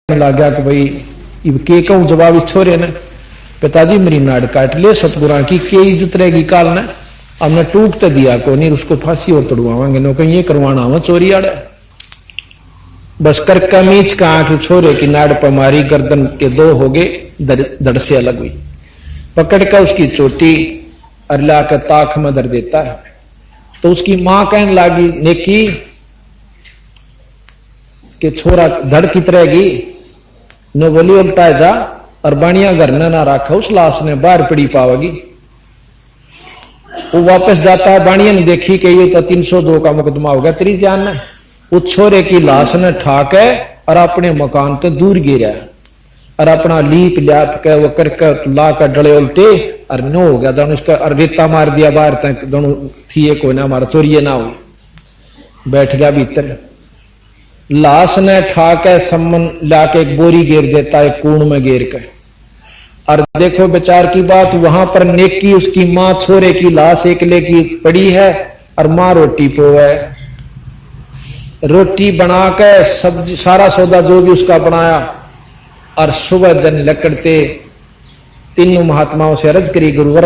लग गया कि भाई इब के कहूं जवाब इस छोरे ने, पिताजी मेरी नाड़ काट ले सतगुरा की के इज्जत रहेगी काल ने, हमने टूक तो दिया को नहीं, उसको फांसी और तड़वावांगे नो कहीं ये करवाना हो चोरी आड़े। बस कर कमीज का आंख छोरे की नाड़ पर मारी, गर्दन के दो हो गए, धड़ से अलग हुई, पकड़ कर उसकी चोटी अरला कर ताक में धर देता है। तो उसकी मां कहने लगी नेकी कि छोरा धड़ कित रहेगी, नो बोली उल्टा जा और बाणिया घर ना रखा, उस लाश ने बाहर पड़ी पावेगी। वो वापस जाता है, बाणिया ने देखी कि ये तो 302 का मुकदमा होगा तेरी जान ने, उस छोरे की लाश ने ठाक है और अपने मकान तो दूर गिरा और अपना लीप ल्याप के वो करके ला कर डले उल्टे और नो हो गया दोनों उसका और रेता मार दिया बाहर तक, दोनों थी कोई ना हमारा चोरिये ना हो, बैठ गया भीतर। लाश ने ठाके सम्मन लाके एक बोरी घेर देता है, कूण में घेर कर। और देखो विचार की बात, वहां पर नेकी उसकी मां छोरे की लाश एकले की पड़ी है और मां रोटी पोवे, रोटी बना के सब्जी सारा सौदा जो भी उसका बनाया और सुबह दिन लकड़ते तीनों महात्माओं से अर्ज करी गुरुवर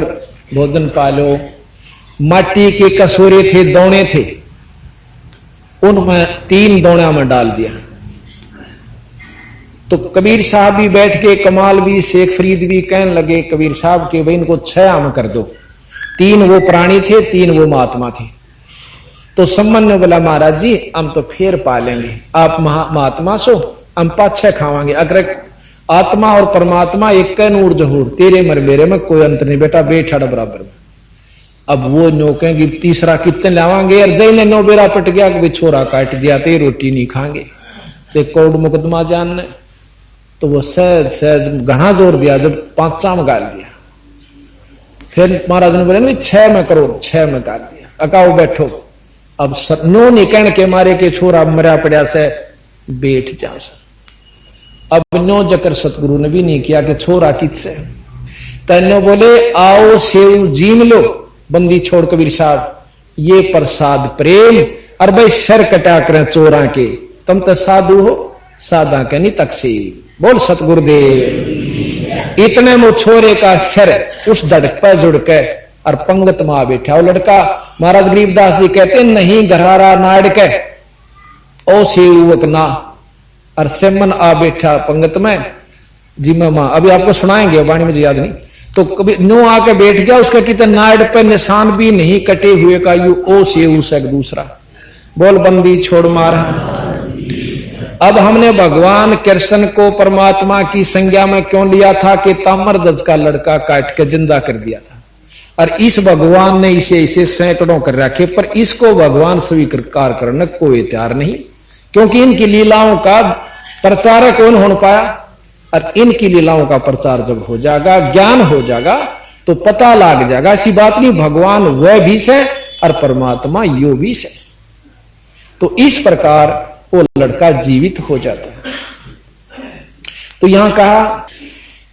भोजन पालो। माटी के कसूरे थे, दौने थे, उनमें 3 दौड़ा में डाल दिया। तो कबीर साहब भी बैठ के, कमाल भी, शेख फरीद भी कहने लगे कबीर साहब के भाई इनको 6 आम कर दो, 3 वो प्राणी थे, 3 वो महात्मा थे। तो सम्मन ने बोला महाराज जी हम तो फिर पालेंगे, आप महात्मा सो हम 5-6 खावांगे, अगर आत्मा और परमात्मा एक नूर जहूर, तेरे मर मेरे में कोई अंतर नहीं बेटा, बेठाड़ बराबर में। अब वो नो कहेंगे तीसरा कितने लावांगे, और जय ने 9 बेरा पट गया कि छोरा काट दिया ते रोटी नहीं खाएंगे, ते कोर्ट मुकदमा जानने। तो वो सहज सहज घना जोर दिया, जब 5 में गाल दिया, फिर महाराज ने बोले 6 में करो, 6 में गाल दिया, अकाओ बैठो। अब नो नहीं कहने के मारे के छोरा मरा पड़ा से बैठ जा। अब नो जकर सतगुरु ने भी नहीं किया कि छोरा किससे, तैनो बोले आओ सेव जीम लो, बंदी छोड़ कबीर साहब ये प्रसाद प्रेम, और भाई सर कटा करें चोरा के, तुम तो साधु हो, साधा के नहीं तकसी, बोल सतगुरुदेव। इतने में छोरे का सर उस धड़क पर जुड़ के और पंगत में आ बैठा। वो लड़का महाराज गरीबदास जी कहते नहीं घरारा नाड़ के ओ सेवक ना, और सेमन आ बैठा पंगत में जी मां, अभी आपको सुनाएंगे वाणी में याद नहीं। तो कभी नो आके बैठ गया, उसके कितने नाड़ पे निशान भी नहीं कटे हुए का, यू ओ से उसक दूसरा, बोल बंदी छोड़ मारा। अब हमने भगवान कृष्ण को परमात्मा की संज्ञा में क्यों लिया था कि ताम्रध्वज का लड़का काट के जिंदा कर दिया था, और इस भगवान ने इसे सैकड़ों कर रखे, पर इसको भगवान स्वीकार करने कोई तैयार नहीं, क्योंकि इनकी लीलाओं का प्रचारक कौन हो पाया, और इनकी लीलाओं का प्रचार जब हो जाएगा, ज्ञान हो जाएगा, तो पता लग जाएगा ऐसी बात नहीं भगवान वह भी से और परमात्मा यो भी से। तो इस प्रकार वो लड़का जीवित हो जाता है। तो यहां कहा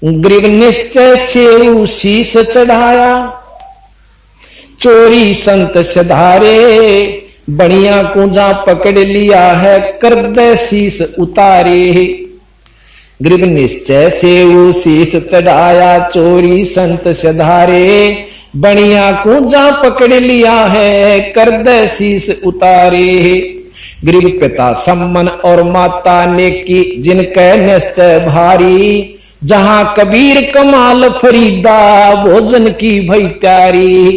गरीब निश्चय से शीश चढ़ाया, चोरी संत सधारे, बढ़िया कुंजा पकड़ लिया है, कर दे शीश उतारे। गरीब निश्चय से वो शीश चढ़ाया, चोरी संत सधारे, बढ़िया कुंजा पकड़ लिया है, कर दे शीश उतारे। गरीब पिता सम्मन और माता नेकी, जिनके निश्चय भारी, जहां कबीर कमाल फरीदा, भोजन की भई त्यारी।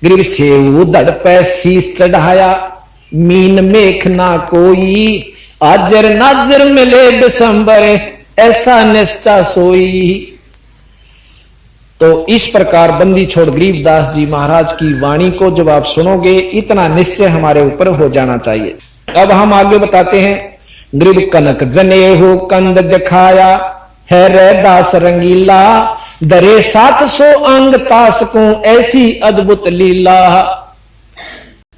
गरीब सेव धड़ पे शीश चढ़ाया, मीन मेख ना कोई, आजर नाजर मिले दिसंबर, ऐसा निष्ठा सोई। तो इस प्रकार बंदी छोड़ गरीबदास जी महाराज की वाणी को जब आप सुनोगे, इतना निश्चय हमारे ऊपर हो जाना चाहिए। अब हम आगे बताते हैं, गरीब कनक जने हो कंद दिखाया, है रे दास रंगीला, दरे 700 अंग तास को, ऐसी अद्भुत लीला।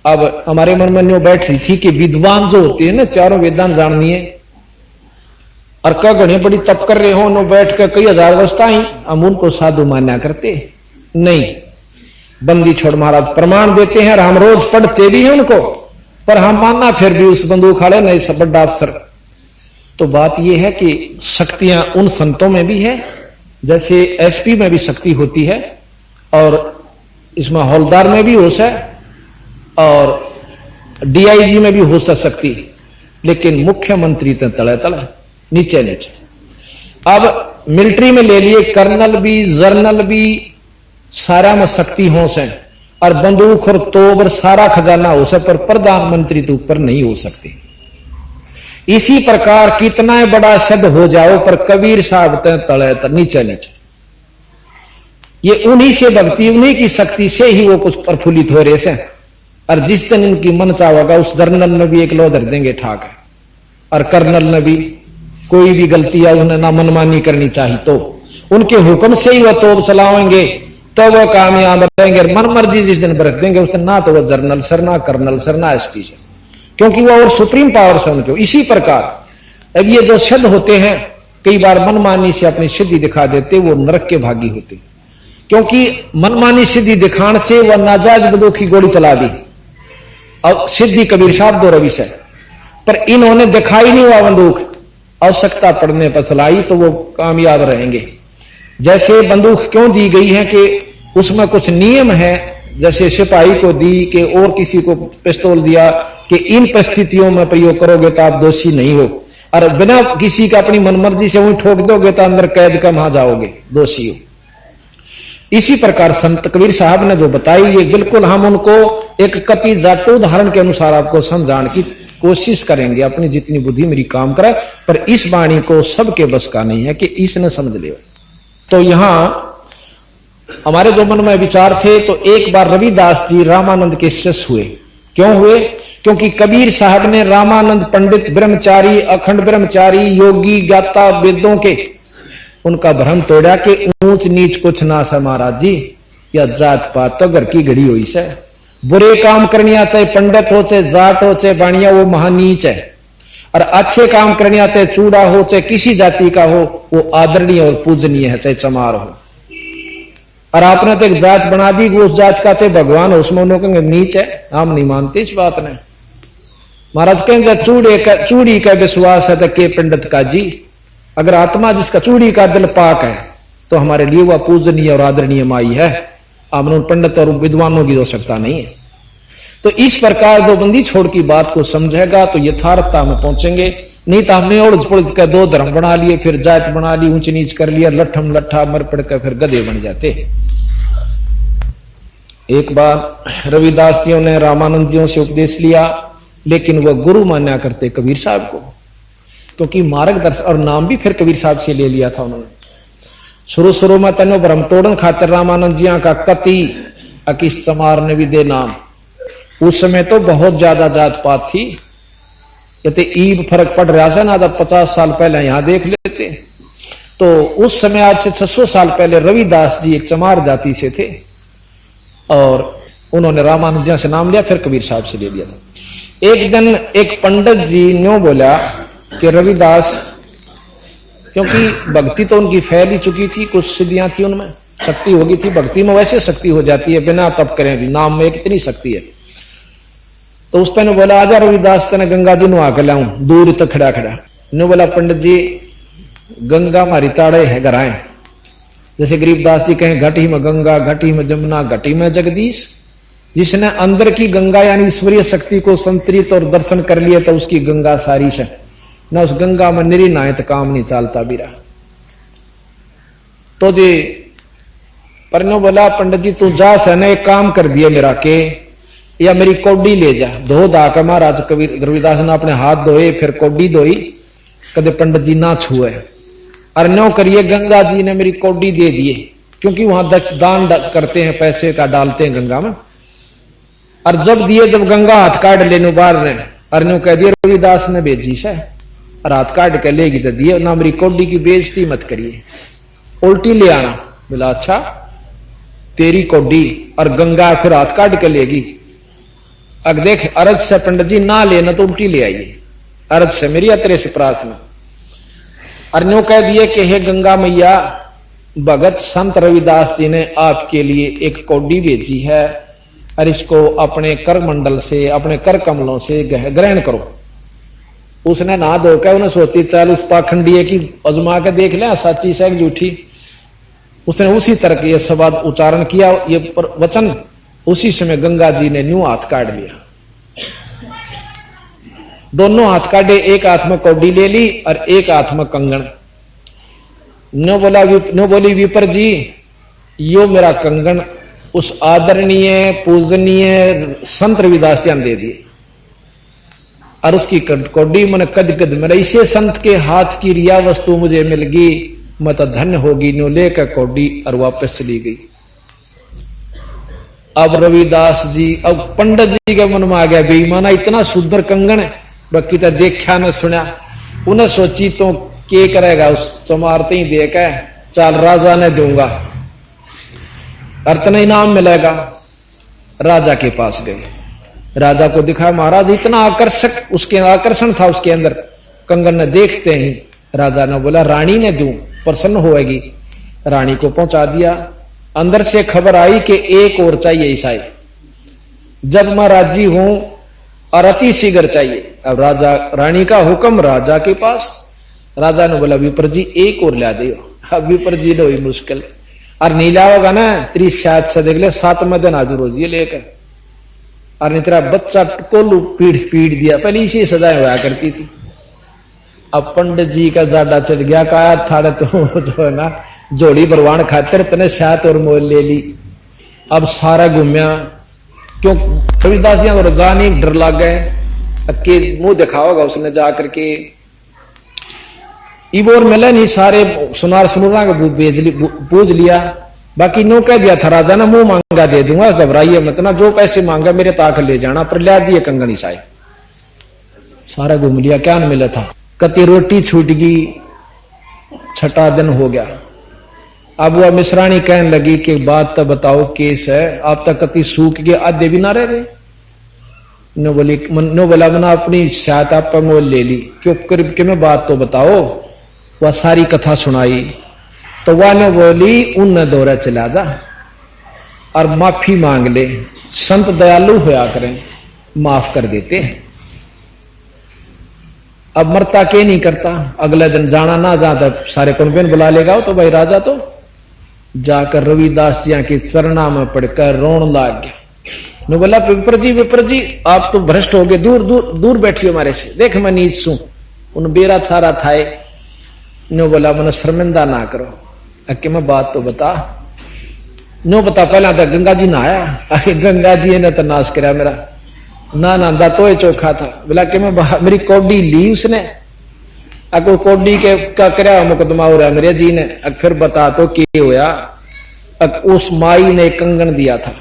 अब हमारे मन में न्यू बैठ रही थी कि विद्वान जो होते हैं ना, चारों वेदांत जाननी है, और क्या घड़ी बड़ी तप कर रहे हो, नो बैठ कर कई हजार अवस्थाएं, हम उनको साधु मान्या करते नहीं। बंदी छोड़ महाराज प्रमाण देते हैं और हम रोज पढ़ते भी हैं उनको, पर हम मानना फिर भी उस बंदूक वाले नहीं सब बड़ा अफसर। तो बात यह है कि शक्तियां उन संतों में भी है, जैसे एसपी में भी शक्ति होती है और इसमें हौलदार में भी होश है और डीआईजी में भी होश है शक्ति, लेकिन मुख्यमंत्री तो तले तले नीचे नीचे। अब मिलिट्री में ले लिए कर्नल भी जर्नल भी सारा में शक्ति होश है और बंदूक और तोप और सारा खजाना हो सकता, पर प्रधानमंत्री तो ऊपर नहीं हो सकती। इसी प्रकार कितना बड़ा शब्द हो जाओ पर कबीर साहब तले नीचे नीचे। ये उन्हीं से भक्ति, उन्हीं की शक्ति से ही वो कुछ प्रफुल्लित हो रहे हैं। और जिस दिन इनकी मन चाहेगा उस जर्नल में भी एक लो धर देंगे ठाक है, और कर्नल ने भी कोई भी गलती या उन्हें ना मनमानी करनी चाहिए तो उनके हुक्म से ही वह तोप चलाएंगे तो वह कामयाब रहेंगे। मन मर्जी जिस दिन बरत देंगे उस दिन ना तो वह जर्नल सर, ना कर्नल सर, ना एसपी सर, क्योंकि वह और सुप्रीम पावर से उनके। इसी प्रकार अब ये जो सिद्ध होते हैं कई बार मनमानी से अपनी सिद्धि दिखा देते, वो नरक के भागी होते, क्योंकि मनमानी सिद्धि दिखाने से वह नाजायज बंदूक की गोली चला दी और सिद्धि कबीर साहब दो रवि से, पर इन्होंने दिखाई नहीं हुआ बंदूक, आवश्यकता पड़ने पर चलाई तो वो कामयाब रहेंगे। जैसे बंदूक क्यों दी गई है कि उसमें कुछ नियम है, जैसे सिपाही को दी कि और किसी को पिस्तौल दिया कि इन परिस्थितियों में प्रयोग करोगे तो आप दोषी नहीं हो, और बिना किसी का अपनी मनमर्जी से वहीं ठोक दोगे तो अंदर कैद का वहां जाओगे, दोषी हो। इसी प्रकार संत कबीर साहब ने जो बताई ये बिल्कुल हम उनको एक कति जाटो उदाहरण के अनुसार आपको समझाने की कोशिश करेंगे, अपनी जितनी बुद्धि मेरी काम करे, पर इस वाणी को सबके बस का नहीं है कि इसने समझ लियो। तो यहां हमारे जो मन में विचार थे, तो एक बार रविदास जी रामानंद के शिष्य हुए। क्यों हुए? क्योंकि कबीर साहब ने रामानंद पंडित ब्रह्मचारी, अखंड ब्रह्मचारी, योगी, ज्ञाता वेदों के उनका भ्रम तोड़ा कि ऊंच नीच कुछ ना सा महाराज जी, या जात पात तो घर की घड़ी हुई से, बुरे काम करनिया चाहे पंडित हो चाहे जाट हो चाहे बाणिया, वो महानीच है, और अच्छे काम करनिया चाहे चूड़ा हो चाहे किसी जाति का हो वो आदरणीय और पूजनीय है, चाहे चमार हो। और आपने तो एक जात बना दी उस जात का चाहे भगवान हो, उसमें उन्होंने कहेंगे नीच है, हम नहीं मानते इस बात ने। महाराज कहेंगे चूड़ी का विश्वास है तो के पंडित का जी, अगर आत्मा जिसका चूड़ी का दिल पाक है तो हमारे लिए वह पूजनीय और आदरणीय माई है, हमने पंडित और विद्वानों की आवश्यकता नहीं है। तो इस प्रकार जो बंदी छोड़ की बात को समझेगा तो यथार्थता में पहुंचेंगे, नहीं तो हमने उड़द पुड़द का दो धर्म बना लिए, फिर जात बना ली, ऊंच नीच कर लिया, लट्ठम लट्ठा मर पड़ कर फिर गधे बन जाते। एक बार रविदास जियों ने रामानंद जियों से उपदेश लिया, लेकिन वह गुरु मान्या करते कबीर साहब को, क्योंकि मार्गदर्शन और नाम भी फिर कबीर साहब से ले लिया था उन्होंने। शुरू में तनो भ्रम तोड़न खातिर रामानंद जिया का कति अकिस चमार ने भी दे नाम। उस समय तो बहुत ज्यादा जात पात थी, कहते ईब फर्क पड़ रहा था ना, 50 साल पहले यहां देख लेते। तो उस समय आज से 600 साल पहले रविदास जी एक चमार जाति से थे और उन्होंने रामानंद जी से नाम लिया, फिर कबीर साहब से ले लिया था। एक दिन एक पंडित जी न्यों बोला कि रविदास, क्योंकि भक्ति तो उनकी फैल ही चुकी थी, कुछ सिद्धियां थी उनमें, शक्ति होगी थी, भक्ति में वैसे शक्ति हो जाती है बिना तप करें भी, नाम में कितनी शक्ति है। तो उस ने बोला आजा रविदास तने गंगा जी नुआ के लाऊं, दूर तक खड़ा खड़ा ने बोला पंडित जी गंगा हमारी ताड़े है घराए, जैसे गरीबदास जी कहें घटी में गंगा, घटी में जमुना, घटी में जगदीश। जिसने अंदर की गंगा यानी ईश्वरीय शक्ति को संतरित और दर्शन कर लिया तो उसकी गंगा सारी से ना, उस गंगा में निरी नाए तो काम नहीं चालता बीरा। तो जी परनो बोला पंडित जी तू जा सने एक काम कर दिया मेरा के, या मेरी कौडी ले जा। धो धा के महाराज कबीर रविदास ने अपने हाथ धोए, फिर कौडी धोई, कदे पंडित जी ना छुए, और नो करिए गंगा जी ने मेरी कौडी दे दिए, क्योंकि वहां दान करते हैं, पैसे का डालते हैं गंगा में। और जब दिए, जब गंगा हाथ काट लेने बार ने अरन्यो कह दिया रविदास ने भेजी से, और हाथ काट के लेगी तो दिए ना, मेरी कौडी की बेइज्जती मत करिए, उल्टी ले आना। बोला अच्छा तेरी कौडी और गंगा फिर हाथ काट के लेगी। अब देख अरज से पंडित जी ना लेना तो उल्टी ले आइए, अरज से मेरी अतरे से प्रार्थना। अरन्यो कह दिए कि हे गंगा मैया, भगत संत रविदास जी ने आपके लिए एक कौडी भेजी है और इसको अपने कर मंडल से, अपने कर कमलों से ग्रहण करो। उसने नहा धोकर उन्हें सोची चल उस पाखंडी की अजमा के देख ले सच्ची से झूठी। उसने उसी तरह के ये शब्द उच्चारण किया, ये वचन। उसी समय गंगा जी ने न्यू हाथ काट लिया, दोनों हाथ काटे, एक हाथ में कौडी ले ली और एक हाथ में कंगन। नो बोली विपर जी यो मेरा कंगन उस आदरणीय पूजनीय संत रविदास जी ने दे दिए और उसकी कौडी मैंने कद कद मेरा इसे संत के हाथ की रिया वस्तु मुझे मिल गई, मैं तो धन्य होगी। नो लेकर कौडी और वापस चली गई। अब रविदास जी, अब पंडित जी के मन में आ गया बेईमाना इतना सुंदर कंगन है, बाकी तो देखा न सुना। उन्हें सोची तो के करेगा, उस चमारते ही देकर चाल राजा ने दूंगा अर्तना इनाम मिलेगा। राजा के पास गए, राजा को दिखा महाराज इतना आकर्षक, उसके आकर्षण था उसके अंदर कंगन ने। देखते ही राजा ने बोला रानी ने दूं, प्रसन्न होएगी। रानी को पहुंचा दिया। अंदर से खबर आई कि एक और चाहिए ईसाई, जब मैं राजी हूं और अति शीघ्र चाहिए। अब राजा रानी का हुक्म राजा के पास। राजा ने बोला विपर जी एक और ला दियो। अब विपर जी ने हुई मुश्किल, और नीला होगा ना तेरी शायद से देख ले 7वें दिन हाजिर हो जी लेकर। और नहीं तेरा बच्चा कोलू पीड़ दिया, पहले इसी सजाएं हुआ करती थी। अब पंडित जी का ज्यादा चढ़ गया, कहा थाड़े तो जो है ना जोड़ी बरवान खातिर तने शायद और मोल ले ली। अब सारा घूमया, क्यों रविदास जी और जानी डर लग गए कि मुंह दिखाओगा उसने जाकर के। इबोर मिले नहीं, सारे सुनार सुनूरा को पूछ लिया। बाकी नो कह दिया था राजा ने मुंह मांगा दे दूंगा, घबराइए मत ना, जो पैसे मांगा मेरे ताक ले जाना, पर ला दिए कंगनी साहिब। सारा घूम लिया, क्या न मिला था। कति रोटी छूट गई, 6ठा दिन हो गया। अब वह मिश्रानी कहने लगी कि बात तो बताओ केस है, आप तक कति सूख गए आधे भी ना रहे। नो बोला मना अपनी शायद आप पर मोल ले ली, क्यों करीब के में बात तो बताओ। वह सारी कथा सुनाई तो वह ने बोली उन दौरा चला जा और माफी मांग ले, संत दयालु होया करें, माफ कर देते। अब मरता के नहीं करता, अगले दिन जाना ना जाता सारे कौन बुला लेगा। तो भाई राजा तो जाकर रविदास जी के चरणा में पड़कर रोन लाग गया। ने बोला विपर जी आप तो भ्रष्ट हो गए, दूर दूर दूर बैठियो हमारे से, देख मैं नीच सू। उन बेरा सारा थाए। नो बोला मन शर्मिंदा ना करो, अके मैं बात तो बता। नो बता पहला तो गंगा जी नहाया, गंगा जी ने तो नाश कराया मेरा, ना नहांदा तो चौखा था। बोला कि मैं मेरी कौडी ली उसने, अको कौडी के का कराया मुकदमा हो रहा मेरे जी ने। फिर बता तो क्या होया। उस माई ने कंगन दिया था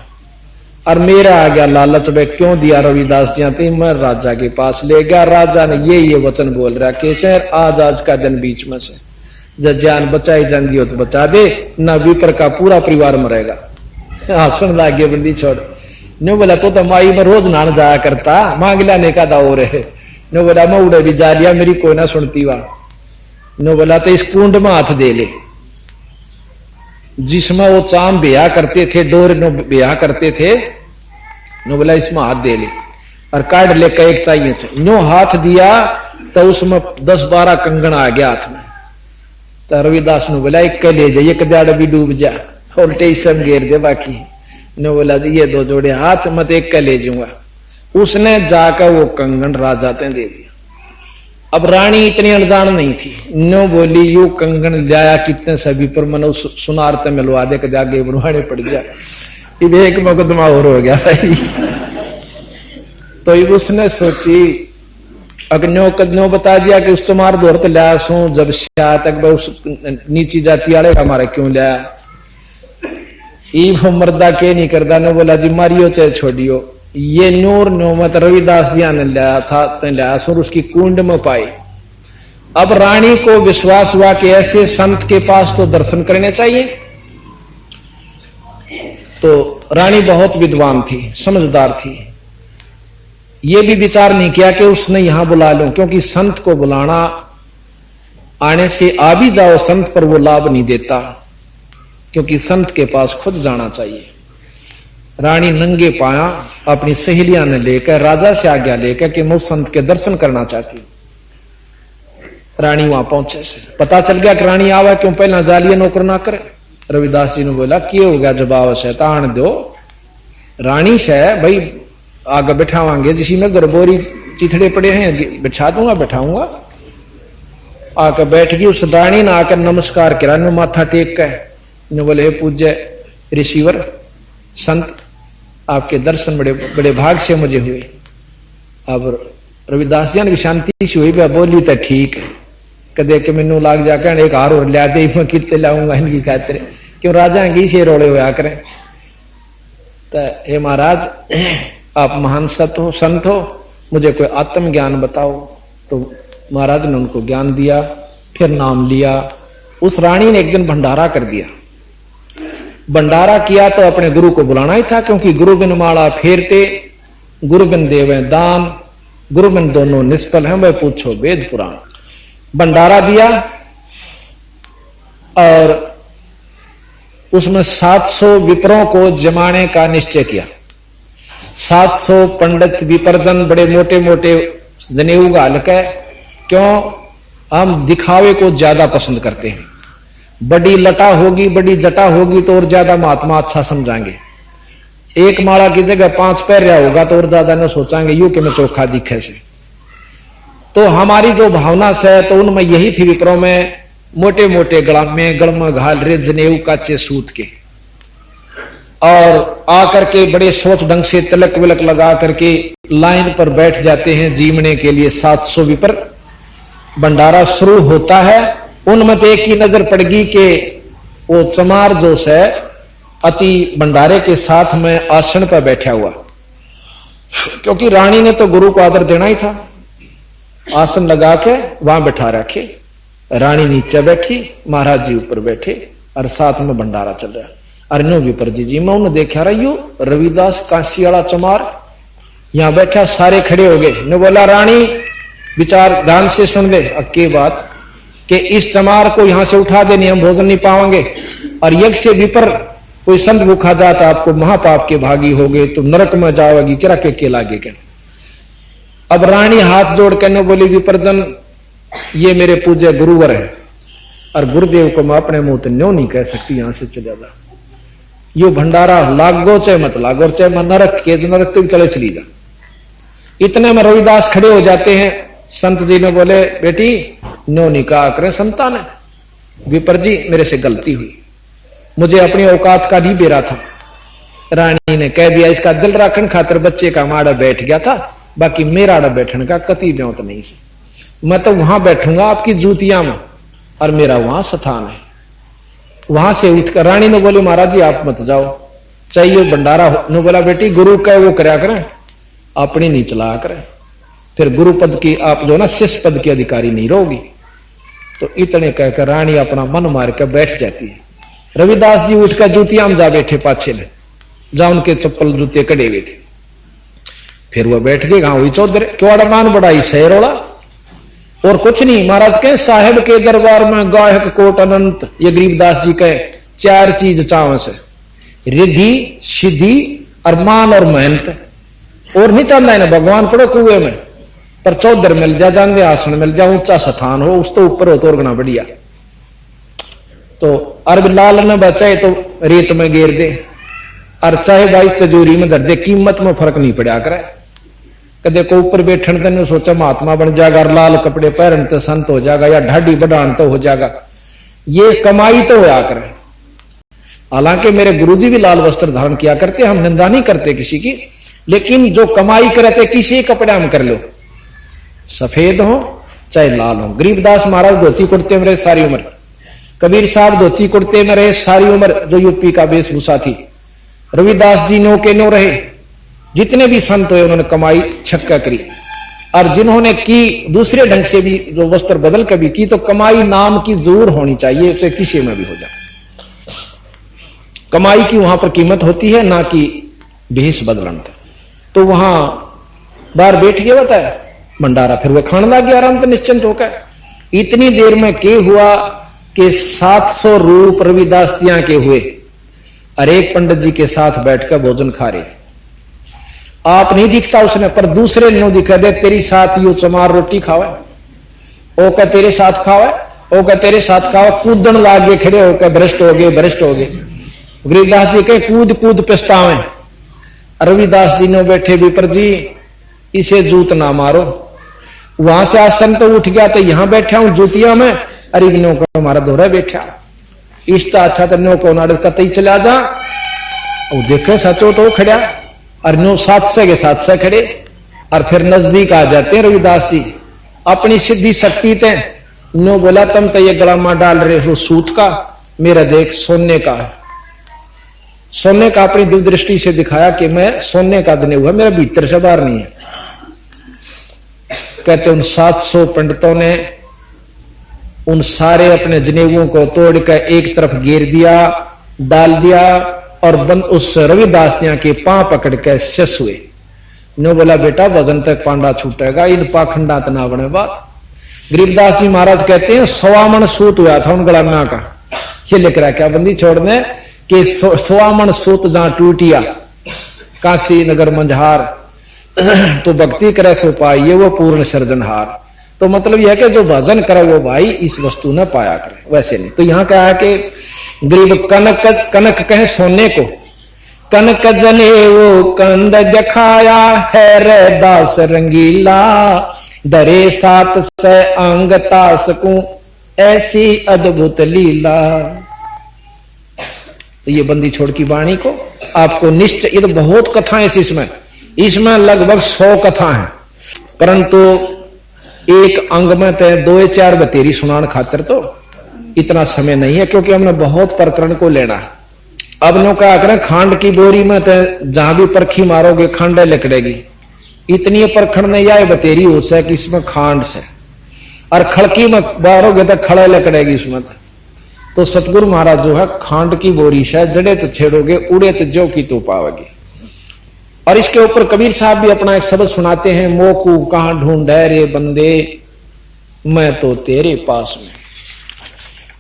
और मेरा आ गया लालच में, क्यों दिया रविदास जी थे, मैं राजा के पास ले गया। राजा ने ये वचन बोल रहा कि शहर आज का दिन बीच में से जब जान बचाई जाएंगी हो तो बचा दे, ना विपर का पूरा परिवार मरेगा। हाँ सुन लागे बंदी छोड़। नो बोला तो माई में रोज नहान जाया करता, मांग लाने का दाव रहे। नो बोला मैं उड़े भी जा लिया, मेरी कोई ना सुनती वा। नो बोला तो इस कुंड में हाथ दे ले जिसमें वो चाम ब्याह करते थे, डोर नो ब्याह करते थे। नो बोला इसमें हाथ दे ले और काट ले, एक चाहिए से। नो हाथ दिया तो उसमें 10-12 कंगन आ गया हाथ में। तो रविदास ने बोला एक ले जाइए, कदाड़ भी डूब जा, उल्टे सब घेर दे बाकी। ने बोला ये 2 जोड़े हाथ मत एक का ले जाऊंगा। उसने जाकर वो कंगन राजा ने दे दिया। अब रानी इतनी अनजान नहीं थी, नो बोली यू कंगन लाया कितने सभी पर मनो सुनारते मिलवा दे के जागे बनवाने पड़ गया। इब एक मुकदमा और हो गया भाई। तो इब उसने सोची अग्नो बता दिया कि उस तुम्हारे दौर तो लाया सो, जब शायद तक उस नीची जाति वाले हमारे क्यों लाया। इब मर्दा के नहीं करता। ने बोला जी मारियो चाहे छोड़ियो, ये नूर नोमत रविदास जी ने लाया था, लाया सो उसकी कुंड में पाई। अब रानी को विश्वास हुआ कि ऐसे संत के पास तो दर्शन करने चाहिए। तो रानी बहुत विद्वान थी, समझदार थी। यह भी विचार नहीं किया कि उसने यहां बुला लूं, क्योंकि संत को बुलाना आने से आ भी जाओ संत पर वो लाभ नहीं देता, क्योंकि संत के पास खुद जाना चाहिए। रानी नंगे पाया अपनी सहेलियां ने लेकर राजा से आज्ञा लेकर कि मैं संत के दर्शन करना चाहती हूं। रानी वहां पहुंचे से पता चल गया कि रानी आवा क्यों पहला जालिए नौकर ना करे। रविदास जी ने बोला कि हो गया जवाब शैतान दो रानी से भाई आगे बैठावांगे जिसी में गरबोरी चिथड़े पड़े हैं बिठा दूंगा बैठाऊंगा। आकर बैठ गई उस रानी ने आकर नमस्कार करा ने माथा टेक कर बोले हे पूज्य ऋषिवर संत आपके दर्शन बड़े बड़े भाग से मुझे हुए। अब रविदास जी ने शांति सी हुई बोली तो ठीक है कदे के मैनू लाग जाकर एक हार और लिया दे मैं कितने लाऊंगा इनकी खातिर क्यों राजा की से रोड़े हुआ करें। तो हे महाराज आप महान संत हो मुझे कोई आत्मज्ञान बताओ। तो महाराज ने उनको ज्ञान दिया फिर नाम लिया। उस रानी ने एक दिन भंडारा कर दिया। भंडारा किया तो अपने गुरु को बुलाना ही था क्योंकि गुरु बिन माला फेरते गुरु बिन देवे दान गुरु बिन दोनों निष्फल हैं वह पूछो वेद पुराण। भंडारा दिया और उसमें 700 विप्रों को जमाने का निश्चय किया। 700 पंडित विपर्जन बड़े मोटे मोटे जनेऊ गाल के क्यों हम दिखावे को ज्यादा पसंद करते हैं। बड़ी लटा होगी बड़ी जटा होगी तो और ज्यादा महात्मा अच्छा समझाएंगे। एक माला की जगह 5 पैर होगा तो और ज्यादा न सोचांगे यू कि मैं चोखा दिखे से। तो हमारी जो भावना से तो उनमें यही थी विप्रों में मोटे मोटे गड़ में घाल रे जनेऊ काचे सूत के और आकर के बड़े सोच ढंग से तिलक विलक लगा करके लाइन पर बैठ जाते हैं जीवने के लिए 700 विपर। भंडारा शुरू होता है उनमें एक की नजर पड़ गई कि वो चमार जो है अति भंडारे के साथ में आसन पर बैठा हुआ क्योंकि रानी ने तो गुरु को आदर देना ही था। आसन लगा के वहां बैठा रखे रानी नीचे बैठी महाराज जी ऊपर बैठे और साथ में भंडारा चल रहा। अरनो विपर जी मैं उन्हें देखा रही हूं रविदास काशी वाला चमार यहां बैठा सारे खड़े हो गए। ने बोला रानी विचार ध्यान से सुन दे अक्की बात कि इस चमार को यहां से उठा देनी हम भोजन नहीं पाएंगे और यज्ञ से विपर कोई संत भूखा जाता आपको महापाप के भागी हो गए तो नरक में जाओगी किरा के लागे के। अब रानी हाथ जोड़ के न बोली विपरजन ये मेरे पूज्य गुरुवर है और गुरुदेव को मैं अपने मुंह तो न्यों नहीं कह सकती यहां से चले जा। यो भंडारा लागो चाहे मत लागो चाहे मैं नरक के नरक तुम चले चली जा। इतने में रविदास खड़े हो जाते हैं। संत जी ने बोले बेटी न्यों नहीं कहा करें संतान है विपर जी मेरे से गलती हुई मुझे अपनी औकात का नहीं बेरा था। रानी ने कह दिया इसका दिल रखन खातर बच्चे का माड़ा बैठ गया था बाकी मेरा आड़ा बैठने का कति न्योत नहीं से। मैं तो वहां बैठूंगा आपकी जूतियां में और मेरा वहां स्थान है। वहां से उठकर रानी ने बोली महाराज जी आप मत जाओ चाहिए भंडारा ने बोला बेटी गुरु का वो करया करें अपनी नहीं चला करें फिर गुरु पद की आप जो ना शिष्य पद की अधिकारी नहीं रहोगी। तो इतने कहकर रानी अपना मन मार कर बैठ जाती है। रविदास जी उठकर जूतियां में जा बैठे पाछे में जहां उनके चप्पल जूते कड़े हुए थे। फिर वह बैठ गए गांव हुई चौधर क्यों अड़मान बढ़ाई सहरोड़ा और कुछ नहीं। महाराज कहे साहेब के दरबार में गायक कोट अनंत ये गरीबदास जी कहे 4 चीज चाव से रिद्धि सिद्धि और मान और मेहनत और नहीं चाहता है ना भगवान पड़ो कुएं में पर चौधर मिल जा जान दे आसन मिल जा ऊंचा स्थान हो उस तो ऊपर हो तो गना बढ़िया। तो अरब लाल न बचाए तो रेत में घेर दे और चाहे भाई तजूरी में धर दे कीमत में फर्क नहीं पड़ा करे। कदे को ऊपर बैठन तेने सोचा महात्मा बन जाएगा लाल कपड़े पहन तो संत हो जाएगा या ढाडी बढ़ान तो हो जाएगा ये कमाई तो होया करे। हालांकि मेरे गुरुजी भी लाल वस्त्र धारण किया करते हम निंदा नहीं करते किसी की लेकिन जो कमाई करते किसी कपड़े हम कर लो सफेद हो चाहे लाल हो। गरीबदास महाराज धोती कुर्ते में रहे सारी उम्र। कबीर साहब धोती कुर्ते में रहे सारी उम्र जो यूपी का वेशभूषा थी। रविदास जी नो के नो रहे। जितने भी संत हुए उन्होंने कमाई छक्का करी और जिन्होंने की दूसरे ढंग से भी जो वस्त्र बदल कर भी की तो कमाई नाम की जरूर होनी चाहिए उसे किसी में भी हो जाए। कमाई की वहां पर कीमत होती है ना कि भेष बदलन। तो वहां बाहर बैठ गया बताया भंडारा फिर वह खाने लग गया आराम से निश्चिंत होकर। इतनी देर में के हुआ कि 700 रूप रविदास दिया के हुए और एक पंडित जी के साथ बैठकर भोजन खा रहे। आप नहीं दिखता उसने पर दूसरे नो दिखा दे तेरी साथ यू चमार रोटी खावे ओ का तेरे साथ खावा, ओ का तेरे साथ खावा, कूदन लाग गए, खड़े होकर भ्रष्ट हो गए, भ्रष्ट हो गए। गरीबदास जी के कूद कूद पछतावे। रविदास जी ने बैठे, विपर जी इसे जूत ना मारो। वहां से आश्रम तो उठ गया, तो यहां बैठा हूं जूतिया में, अरे नो को हमारा दोहरा बैठा, इष्टा अच्छा तो नो को नाड़क कतई चला जा। और देखे सचो तो खड़ा, और नो 700 के 700 खड़े, और फिर नजदीक आ जाते हैं रविदास जी अपनी सिद्धि शक्ति ते। नो बोला तुम तो ये गलामा डाल रहे हो सूत का, मेरा देख सोने का है। सोने का अपनी दिव्य दृष्टि से दिखाया कि मैं सोने का बने हुआ, मेरा भीतर से बाहर नहीं है। कहते उन 700 पंडितों ने उन सारे अपने जनेऊओं को तोड़कर एक तरफ घेर दिया, डाल दिया, और बंद उस रविदास जी के पांव पकड़ के शस हुए। नो बोला बेटा वजन तक पांडा छूटेगा, इन पाखंडा तना बने बात। गरीबदास जी महाराज कहते हैं 100 मन सूत हुआ था उन गलामा का। ये लिख रहा क्या बंदी छोड़ने कि 100 मन सूत जहां टूटिया, काशी नगर मंझार, तो भक्ति करे सो पाइए वो पूर्ण सर्जनहार। तो मतलब यह कि जो भजन करे वो भाई इस वस्तु न पाया करे, वैसे नहीं। तो यहां क्या है कि गरीब कनक कनक कहे सोने को, कनक जने वो कंद दिखाया है रे दास रंगीला, दरे 700 अंग तास को ऐसी अद्भुत लीला। तो ये बंदी छोड़ की वाणी को आपको निश्चय, ये तो बहुत कथाएं इसमें लगभग 100 कथा हैं, परंतु एक अंग में तो 2-4 बतेरी सुनान खातिर तो इतना समय नहीं है, क्योंकि हमने बहुत प्रकरण को लेना है। अब नो क्या करें, खांड की बोरी में तो जहां भी परखी मारोगे खांड लकड़ेगी, इतनी परखण नहीं आए बतेरी हो से कि इसमें खांड से, और खड़की में मारोगे तो खड़े लकड़ेगी इसमें। तो सतगुरु महाराज जो है खांड की बोरी से जड़े तो छेड़ोगे, उड़े तो जो की तो पाओगे। और इसके ऊपर कबीर साहब भी अपना एक शब्द सुनाते हैं, मोकू कहां ढूंढे रे बंदे मैं तो तेरे पास में।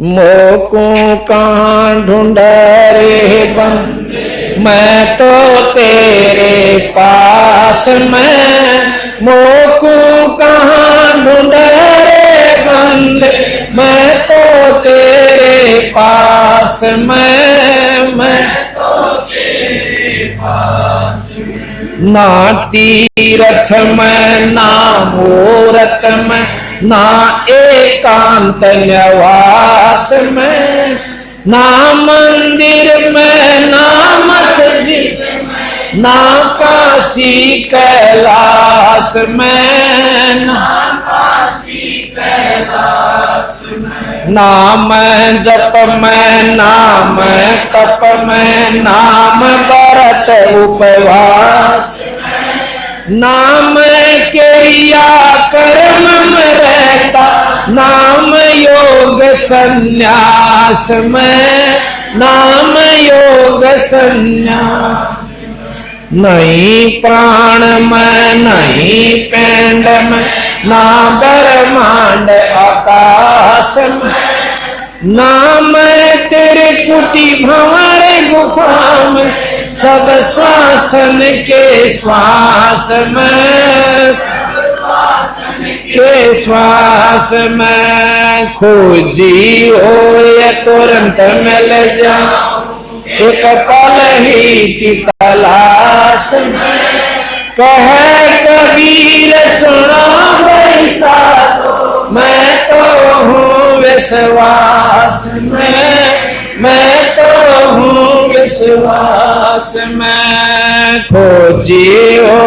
मोकू कहां ढूंढे रे बंदे मैं तो तेरे पास में, मोकू कहां ढूंढे रे बंदे मैं तो तेरे पास में, मैं तो तेरे पास में। ना तीरथ में ना मूरत में ना एकांत निवास में, ना मंदिर में ना मस्जिद में ना काशी कैलाश में, ना काशी कैलाश में, नाम जप में नाम तप में नाम व्रत उपवास, नाम क्रिया कर्म में रहता नाम योग संन्यास में, नाम योग संन्यास। नहीं प्राण में नहीं पिंड में ना ब्रह्मांड आकाश में, नाम तेरे कुटी भंवर गुफा में सब श्वासन के श्वास में, के श्वास में। खोजी हो ये तुरंत मिल जाऊं एक पल ही की तलाश में, कहे कबीर सुना वैसा मैं तो हूँ विश्वास में, मैं तो हूँ विश्वास में। खोजी हो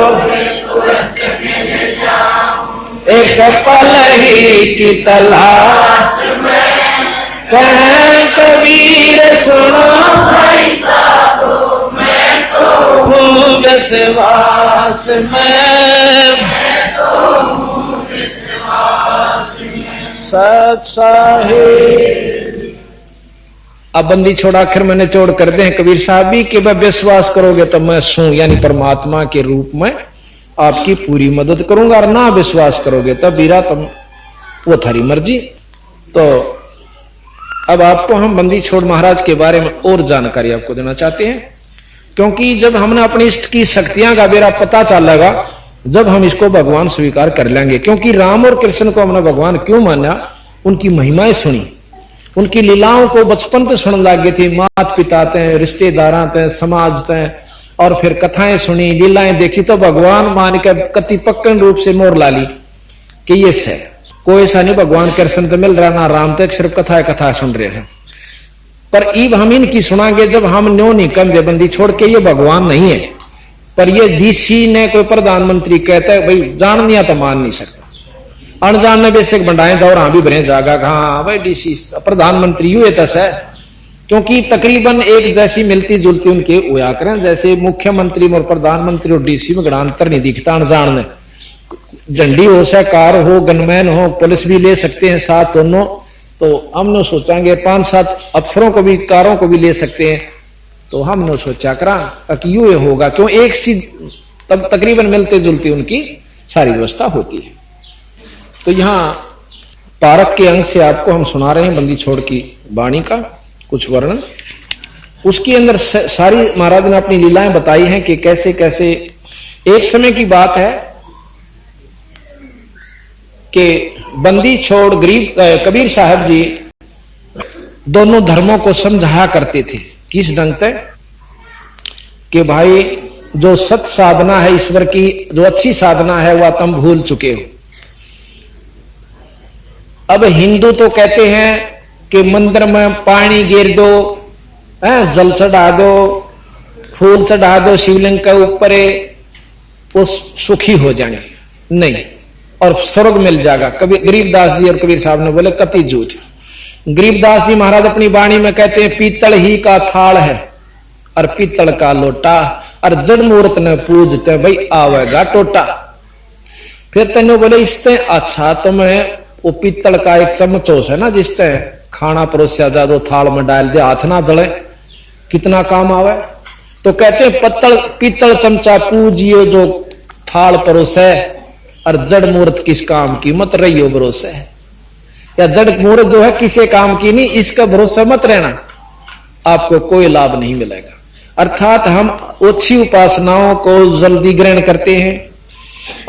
एक पल ही की तलाश में, कहे कबीर सुनो ऐसा तो मैं तो हूँ विश्वास में, मैं तो हूँ विश्वास में। सत साहिब। अब बंदी छोड़ा आखिर मैंने चोड़ कर दे कबीर साहब भी कि मैं विश्वास करोगे तो मैं सू यानी परमात्मा के रूप में आपकी पूरी मदद करूंगा, और ना विश्वास करोगे तब बीरा तुम वो थारी मर्जी। तो अब आपको हम बंदी छोड़ महाराज के बारे में और जानकारी आपको देना चाहते हैं, क्योंकि जब हमने अपनी इष्ट की शक्तियां का बेरा पता चलेगा, जब हम इसको भगवान स्वीकार कर लेंगे। क्योंकि राम और कृष्ण को हमने भगवान क्यों माना? उनकी महिमाएं सुनी, उनकी लीलाओं को बचपन से सुनने लगे थे, माता पिता थे, रिश्तेदार थे, समाज थे, और फिर कथाएं सुनी, लीलाएं देखी, तो भगवान मान कर कति पक्कन रूप से मोर ला ली कि ये है। कोई ऐसा नहीं भगवान कृष्ण तो मिल रहा ना राम, तो सिर्फ कथा सुन रहे हैं। पर ईब हम इनकी सुनांगे जब हम न्यो नहीं कंधे बंदी छोड़ के, ये भगवान नहीं है। पर ये डीसी ने कोई प्रधानमंत्री कहता है भाई जान लिया तो मान नहीं सकता, अनजान ने बेसिक बंडाए दौर भी बने जागा, हाँ भाई डीसी प्रधानमंत्री यू तस है। क्योंकि तकरीबन एक जैसी मिलती जुलती उनके हुआ करें, जैसे मुख्यमंत्री और प्रधानमंत्री और डीसी में बड़ा अंतर नहीं दिखता अनजान में। झंडी हो से कार हो, गनमैन हो, पुलिस भी ले सकते हैं साथ दोनों। तो हमने सोचांगे 5-7 अफसरों को भी, कारों को भी ले सकते हैं। तो हमने सोचा करा कि यूं होगा, क्यों एक सी तब तकरीबन मिलते जुलती उनकी सारी व्यवस्था होती है। तो यहां पारक के अंग से आपको हम सुना रहे हैं बंदी छोड़ की वाणी का कुछ वर्णन। उसके अंदर सारी महाराज ने अपनी लीलाएं बताई हैं कि कैसे कैसे। एक समय की बात है कि बंदी छोड़ गरीब कबीर साहब जी दोनों धर्मों को समझाया करते थे। किस ढंग से? कि भाई जो सत साधना है ईश्वर की, जो अच्छी साधना है वह तुम भूल चुके हो। अब हिंदू तो कहते हैं कि मंदिर में पानी गिर दो, जल चढ़ा दो, फूल चढ़ा दो शिवलिंग के ऊपर, वो सुखी हो जाएंगे, नहीं और स्वर्ग मिल जाएगा। कभी गरीबदास जी और कबीर साहब ने बोले कति झूठ। गरीबदास जी महाराज अपनी वाणी में कहते हैं पीतल ही का थाल है और पीतल का लोटा, और जड़ मूर्त ने पूजते भाई आवेगा टोटा। फिर तेने बोले इससे अच्छा तो मैं वो पीतल का एक चमचोस है ना, जिससे खाना परोसा जा दो, थाल में डाल दे, हाथ ना जले, कितना काम आवे। तो कहते हैं पीतल चमचा पूजिए जो थाल परोसे, और जड़ मूर्त किस काम की मत रहियो भरोसे। या जड़ मूर्त जो है किसी काम की नहीं, इसका भरोसा मत रहना, आपको कोई लाभ नहीं मिलेगा। अर्थात हम ओछी उपासनाओं को जल्दी ग्रहण करते हैं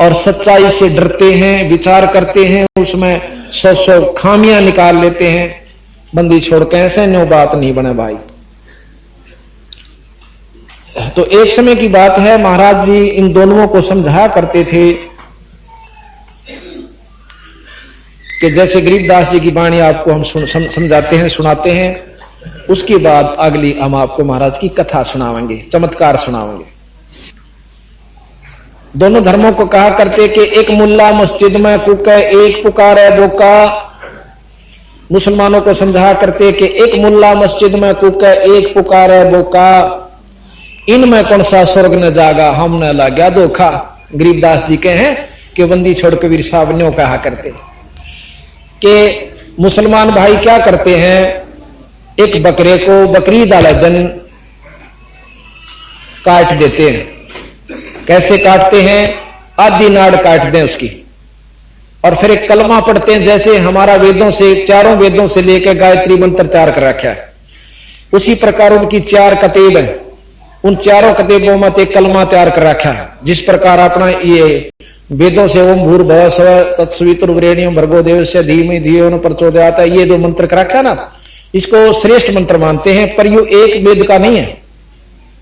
और सच्चाई से डरते हैं, विचार करते हैं, उसमें 100 खामियां निकाल लेते हैं। बंदी छोड़ कैसे न्यो बात नहीं बने भाई। तो एक समय की बात है, महाराज जी इन दोनों को समझाया करते थे कि जैसे गरीबदास जी की वाणी आपको हम समझाते हैं, सुनाते हैं, उसके बाद अगली हम आपको महाराज की कथा सुनावेंगे, चमत्कार सुनावेंगे। दोनों धर्मों को कहा करते कि एक मुल्ला मस्जिद में कुके एक पुकारे बोका। मुसलमानों को समझा करते कि एक मुल्ला मस्जिद में कुके एक पुकारे बोका, इनमें कौन सा स्वर्ग न जागा हमने लगा धोखा। गरीबदास जी के हैं कि बंदी छोड़ कबीर साहब ने कहा करते कि मुसलमान भाई क्या करते हैं, एक बकरे को बकरीद वाले दिन काट देते हैं। कैसे काटते हैं? आधी नाड़ काट दें उसकी, और फिर एक कलमा पढ़ते हैं, जैसे हमारा वेदों से, चारों वेदों से लेकर गायत्री मंत्र तैयार कर रखा है, उसी प्रकार उनकी 4 कतेब है, उन चारों कतेबों में एक कलमा तैयार कर रखा है। जिस प्रकार अपना ये वेदों से ओम भूर्भुवः स्वः तत्सवितुर्वरेण्यं भर्गो देवस्य धीमहि धियो न प्रचोदयात्, ये 2 मंत्र कर रखा है ना, इसको श्रेष्ठ मंत्र मानते हैं। पर ये एक वेद का नहीं है,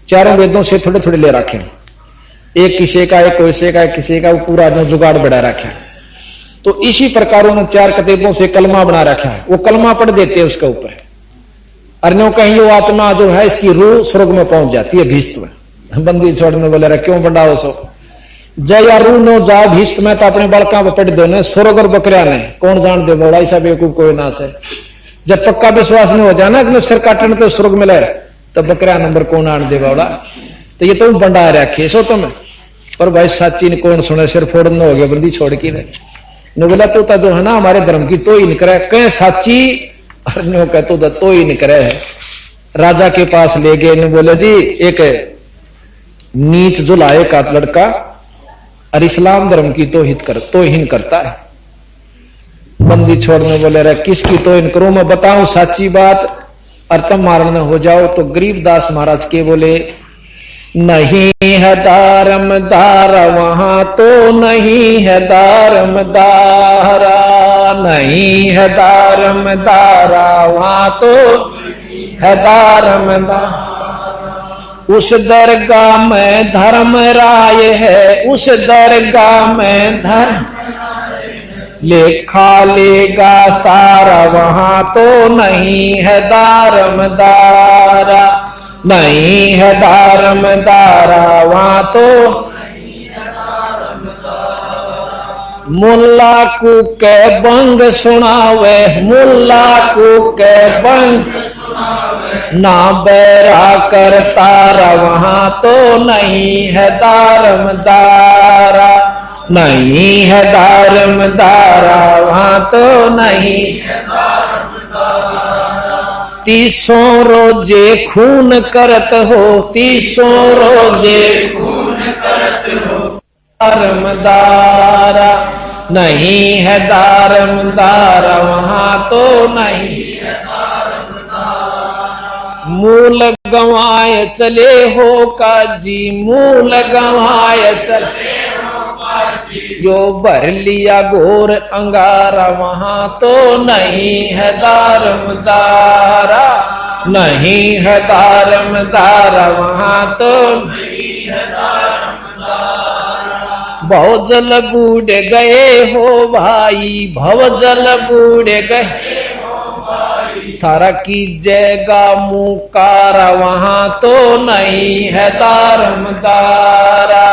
चारों वेदों से थोड़े थोड़े ले रखे हैं, एक किसी का, एक वैसे का, किसी का, पूरा जो जुगाड़ बढ़ा रखा है। तो इसी प्रकार उन्होंने 4 कतेबों से कलमा बना रखा है, वो कलमा पढ़ देते हैं उसके ऊपर, अर्णों कहीं वो आत्मा जो है इसकी रूह स्वर्ग में पहुंच जाती है भीष्ट में। बंदी छोड़ने बोले क्यों बढ़ाओ सो जय या रू नो जा भीष्ट में, तो अपने बड़का पढ़ दो ने स्वर्ग और बकरिया ने कौन जान दे बोला, ऐसा बेवकूफ कोई ना से। जब पक्का विश्वास नहीं हो जाना कि सिर काटने पे स्वर्ग मिले, तो बकरिया नंबर कौन आन दे बोला। तो ये तुम बंडा रखे सो तुम्हें, पर भाई साची ने कौन सुने, सिर फोड़ना हो गया बंदी छोड़ के ने बोला तो जो है ना हमारे धर्म की तो ही नहीं करे, कहे साची अर्ण्यों का तो ही नहीं करे है। राजा के पास ले गए, ने बोले जी एक नीच जो लाए का लड़का और इस्लाम धर्म की तोहिन करता है। बंदी छोड़ने बोले रहे किसकी तोहिन करूं, मैं बताऊं साची बात और तुम मारने हो जाओ। तो गरीबदास महाराज के बोले नहीं है दारमदार वहां तो नहीं है दारमदारा, नहीं है दारमदारा वहां तो है दारमदार। उस दरगाह में धर्म राय है, उस दरगाह में धर्म लेखा लेगा सारा वहां तो नहीं है दारमदारा, नहीं है दारमदारा वहां तो। मुल्ला को के बंग सुनावे, मुल्ला को के बंग ना बैरा करतारा वहां तो नहीं है दारमदारा, नहीं है दारमदारा वहां तो नहीं है दारमदारा। तीसों रोजे खून करत हो, तीसों रोजे खून करत हो दारमदारा, नहीं है दारमदारा वहां तो नहीं है दारमदारा। मूल गंवाए चले हो काजी, मूल गंवाए चले यो भर लिया घोर अंगारा वहां तो नहीं है दारमदारा, नहीं है दारमदारा वहां तो नहीं है दारमदारा। भवजल बूढ़ गए हो भाई, भवजल बूढ़ गए थारा की जयगा मुकारा वहां तो नहीं है दारमदारा,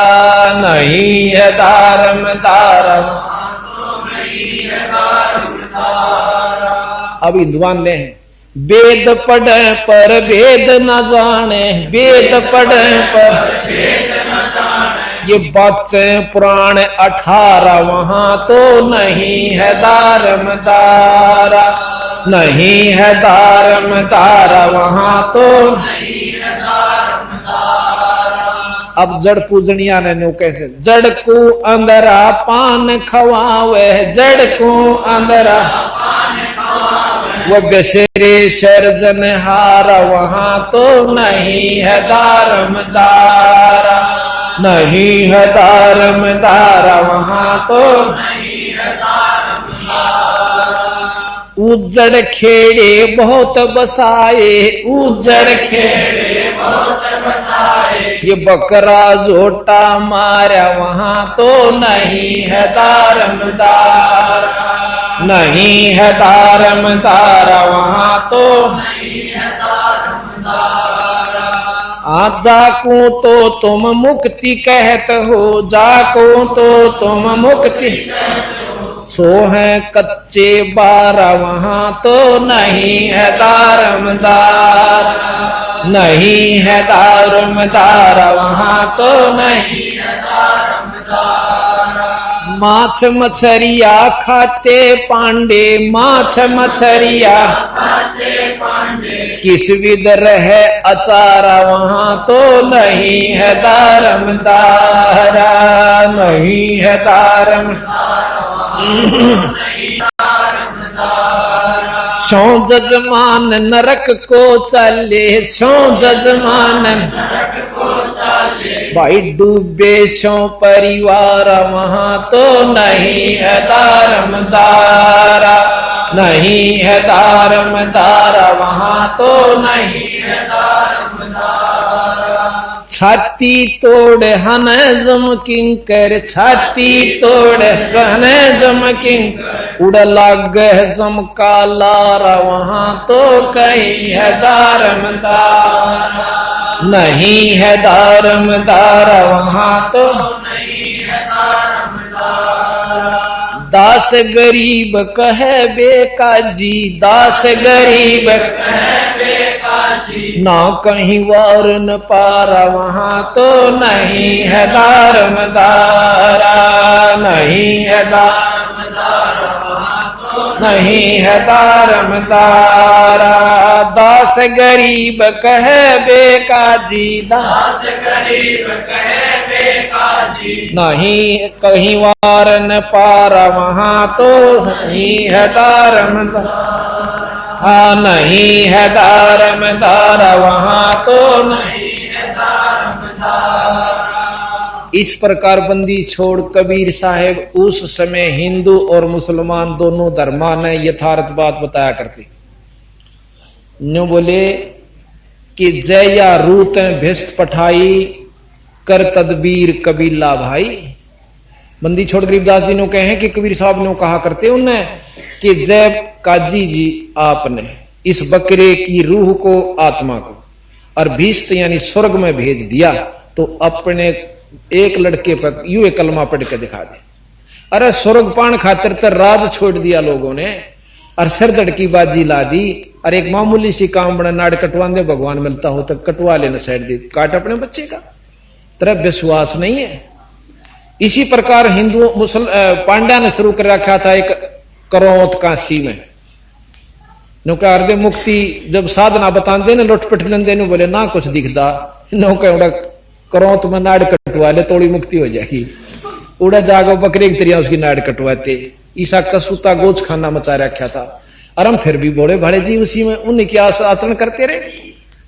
नहीं है दारमदारा वहां तो नहीं है दारमदारा। अब हिंदुआन ले हैं, वेद पढ़े पर वेद न जाने, वेद पढ़े पर वेद न जाने ये बच्चे पुराण 18 वहां तो नहीं है दारमदारा, नहीं है दारमदारा वहां तो नहीं है दारमदारा। अब जड़ पूजनिया ने नो कैसे जड़ को अंदरा पान खवावे, जड़ को अंदरा पान खवावे वो बेशरे सर्जन हारा वहां तो नहीं है दारमदारा, नहीं है दारमदारा वहां तो नहीं है दारमदारा। उजड़ खेड़े बहुत बसाए, उजड़ खेड़े बहुत बसाए ये बकरा जोटा मारा वहां तो नहीं है दारमदारा, नहीं है दारमदारा वहां तो नहीं है दारमदारा। आज जाको तो तुम मुक्ति कहत हो, जाको तो तुम मुक्ति सो है कच्चे 12 वहां तो नहीं है दारमदारा, नहीं है दारमदारा वहां तो नहीं है दारमदारा। माछ मछरिया खाते पांडे, माछ मछरिया खाते पांडे किस विध रहे अचारा वहां तो नहीं है दारमदारा, नहीं है दारमदारा। सो जजमान नरक को चले, सो जजमान नरक को चले भाई डूबे सो परिवार वहां तो नहीं है दारमदारा, नहीं है दारमदारा वहां तो नहीं है दारमदारा। छाती तोड़ हन जमकिंकर, छाती तोड़ हन जमकिंकर उड़ लाग जमका लारा वहां तो कहीं है दारमदारा, नहीं है दारमदारा वहां तो नहीं है दारमदारा। दास गरीब कहे बेकाजी, दास गरीब कहे बेकाजी ना कहीं वार न पारा वहां तो नहीं है दारमदारा, नहीं है दारमदारा वहां तो नहीं है दारमदारा। दास गरीब कहे बेकाजी, दास गरीब कहे बेकाजी नहीं कहीं वार न पारा वहां तो नहीं है दारमदारा, हाँ नहीं है दारमदारा वहां तो नहीं है दारमदारा। इस प्रकार बंदी छोड़ कबीर साहेब उस समय हिंदू और मुसलमान दोनों धर्मा ने यथार्थ बात बताया करते। न्यू बोले कि जय या रूत भिस्त पठाई कर तदबीर कबीला भाई। बंदी छोड़ गरीबदास जी ने कहे कि कबीर साहब ने कहा करते उन्हें कि जय काजी जी आपने इस बकरे की रूह को आत्मा को और भीष्ट यानी स्वर्ग में भेज दिया तो अपने एक लड़के पर यूं एक कलमा पढ़ के दिखा दे। अरे स्वर्ग पान खातिर तो राज छोड़ दिया लोगों ने और सरदड़ की बाजी ला दी। और एक मामूली सी काम बना नाड़ कटवा दे भगवान मिलता हो तो कटवा लेना साइड दे काट अपने बच्चे का तेरा विश्वास नहीं है। इसी प्रकार हिंदू पांड्या ने शुरू कर रखा था एक करौत काशी में नौका हृदय मुक्ति जब साधना बताते ना लुटपट लेंदे बोले ना कुछ दिखता नौका उड़ा करौत में नाड़ कटवा ले थोड़ी मुक्ति हो जाएगी। उड़ा जागो बकरे की तरह उसकी नाड़ कटवाते ईसा कसूता गोच खाना मचा रखा था। और हम फिर भी बोले भाड़े जी उसी में उन्हीं की आचरण करते रहे।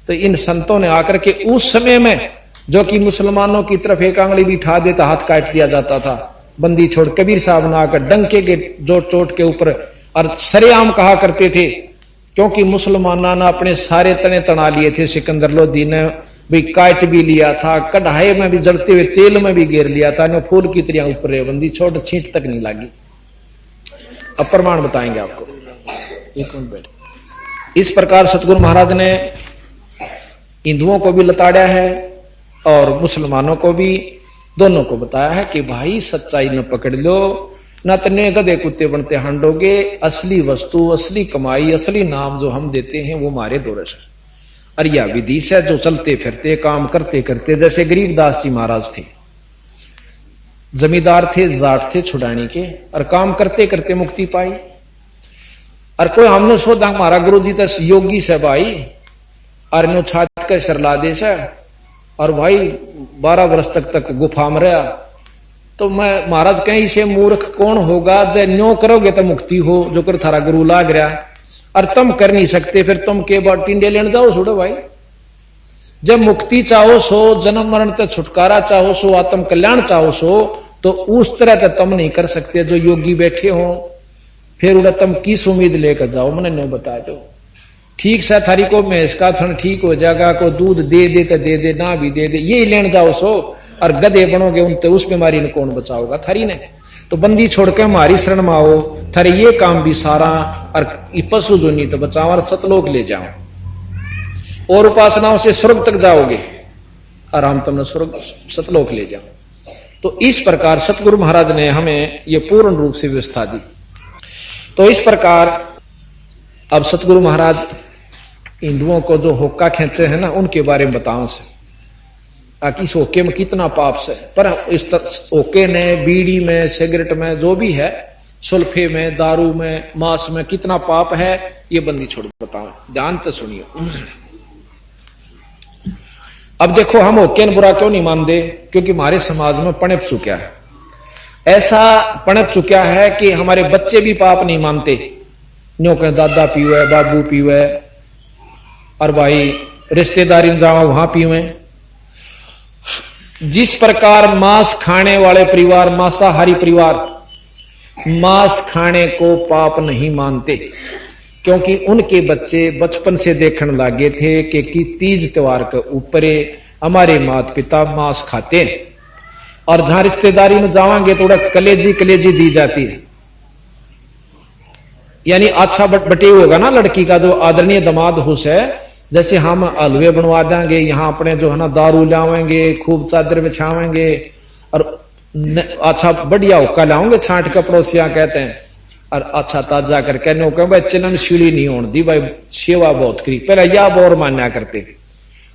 तो इन संतों ने आकर के उस समय में जो कि मुसलमानों की तरफ एक आंगली भी उठा देता हाथ काट दिया जाता था। बंदी छोड़ कबीर साहब ने आकर डंके के जोट चोट के ऊपर और सरेआम कहा करते थे क्योंकि मुसलमानों ने अपने सारे तने तना लिए थे। सिकंदर लोधी ने भी काट भी लिया था, कढ़ाई में भी जलते हुए तेल में भी घेर लिया था, न फूल की तरह ऊपर है। बंदी छोड़ छींट तक नहीं लगी। अब प्रमाण बताएंगे आपको, एक मिनट बैठ। इस प्रकार सतगुरु महाराज ने हिंदुओं को भी लताड़ा है और मुसलमानों को भी, दोनों को बताया है कि भाई सच्चाई न पकड़ लो न तने गधे कुत्ते बनते हांडोगे। असली वस्तु, असली कमाई, असली नाम जो हम देते हैं वो हमारे दोरस है। और यह विधि से जो चलते फिरते काम करते करते, जैसे गरीबदास जी महाराज थे, जमींदार थे, जाट थे छुड़ाने के, और काम करते करते मुक्ति पाई। और कोई हमने सोचा हमारा गुरु जी तो योगी से भाई और नो छात के शरलादे से और भाई 12 वर्ष तक गुफा में रहा। तो मैं महाराज कहीं से मूर्ख कौन होगा जय न्यो करोगे तो मुक्ति हो, जो कर थारा गुरु लाग रहा और तुम कर नहीं सकते, फिर तुम के बाद टिंडे लेने जाओ छोड़ो भाई। जब मुक्ति चाहो सो, जन्म मरण से छुटकारा चाहो सो, आत्म कल्याण चाहो सो, तो उस तरह तो तुम नहीं कर सकते जो योगी बैठे हो। फिर उन्हें तुम किस उम्मीद लेकर जाओ, मैंने न्यो बता दो। ठीक से थारी को भैंस का थन ठीक हो जाएगा, को दूध दे दे तो दे दे, ना भी दे दे, यही लेने जाओ सो, और गधे बनोगे उन तो उस बीमारी ने कौन बचाओगा थारी ने। तो बंदी छोड़ के हमारी शरण में आओ, थारे ये काम भी सारा और पशु जो नहीं तो बचाओ और सतलोक ले जाओ और उपासनाओं से स्वर्ग तक जाओगे, आराम तुमने स्वर्ग सतलोक ले जाओ। तो इस प्रकार सतगुरु महाराज ने हमें ये पूर्ण रूप से व्यवस्था दी। तो इस प्रकार अब सतगुरु महाराज हिंदुओं को जो होक्का खेचे हैं ना, उनके बारे में बताओ से कि इस होके में कितना पाप से, पर इस होके ने बीड़ी में, सिगरेट में, जो भी है, सुल्फे में, दारू में, मांस में कितना पाप है, ये बंदी छोड़ बताओ, ध्यान तो सुनिए। अब देखो हम होके ने बुरा क्यों नहीं मानते, क्योंकि हमारे समाज में पनप चुका है, ऐसा पनप चुका है कि हमारे बच्चे भी पाप नहीं मानते। न्यो कहें दादा पीवे, बाबू पीवे, और भाई रिश्तेदारी में जाओ वहां पीवे। जिस प्रकार मांस खाने वाले परिवार, मांसाहारी परिवार, मांस खाने को पाप नहीं मानते, क्योंकि उनके बच्चे बचपन से देखने लगे थे कि तीज त्योहार के ऊपर हमारे माता पिता मांस खाते हैं, और जहां रिश्तेदारी में जाओगे तो कलेजी कलेजी दी जाती है। यानी अच्छा बटे होगा ना लड़की का, जो आदरणीय दामाद हुस है, जैसे हम हलवे बनवा देंगे, यहाँ अपने जो है ना दारू लावेंगे, खूब चादर बिछावेंगे और अच्छा बढ़िया हुक्का लाओगे छांट का, पड़ोसिया कहते हैं, और अच्छा ताजा करके नो कह भाई चिन्हन सीढ़ी नहीं होने दी, भाई सेवा बहुत करी, पहले या बोर मान्या करते।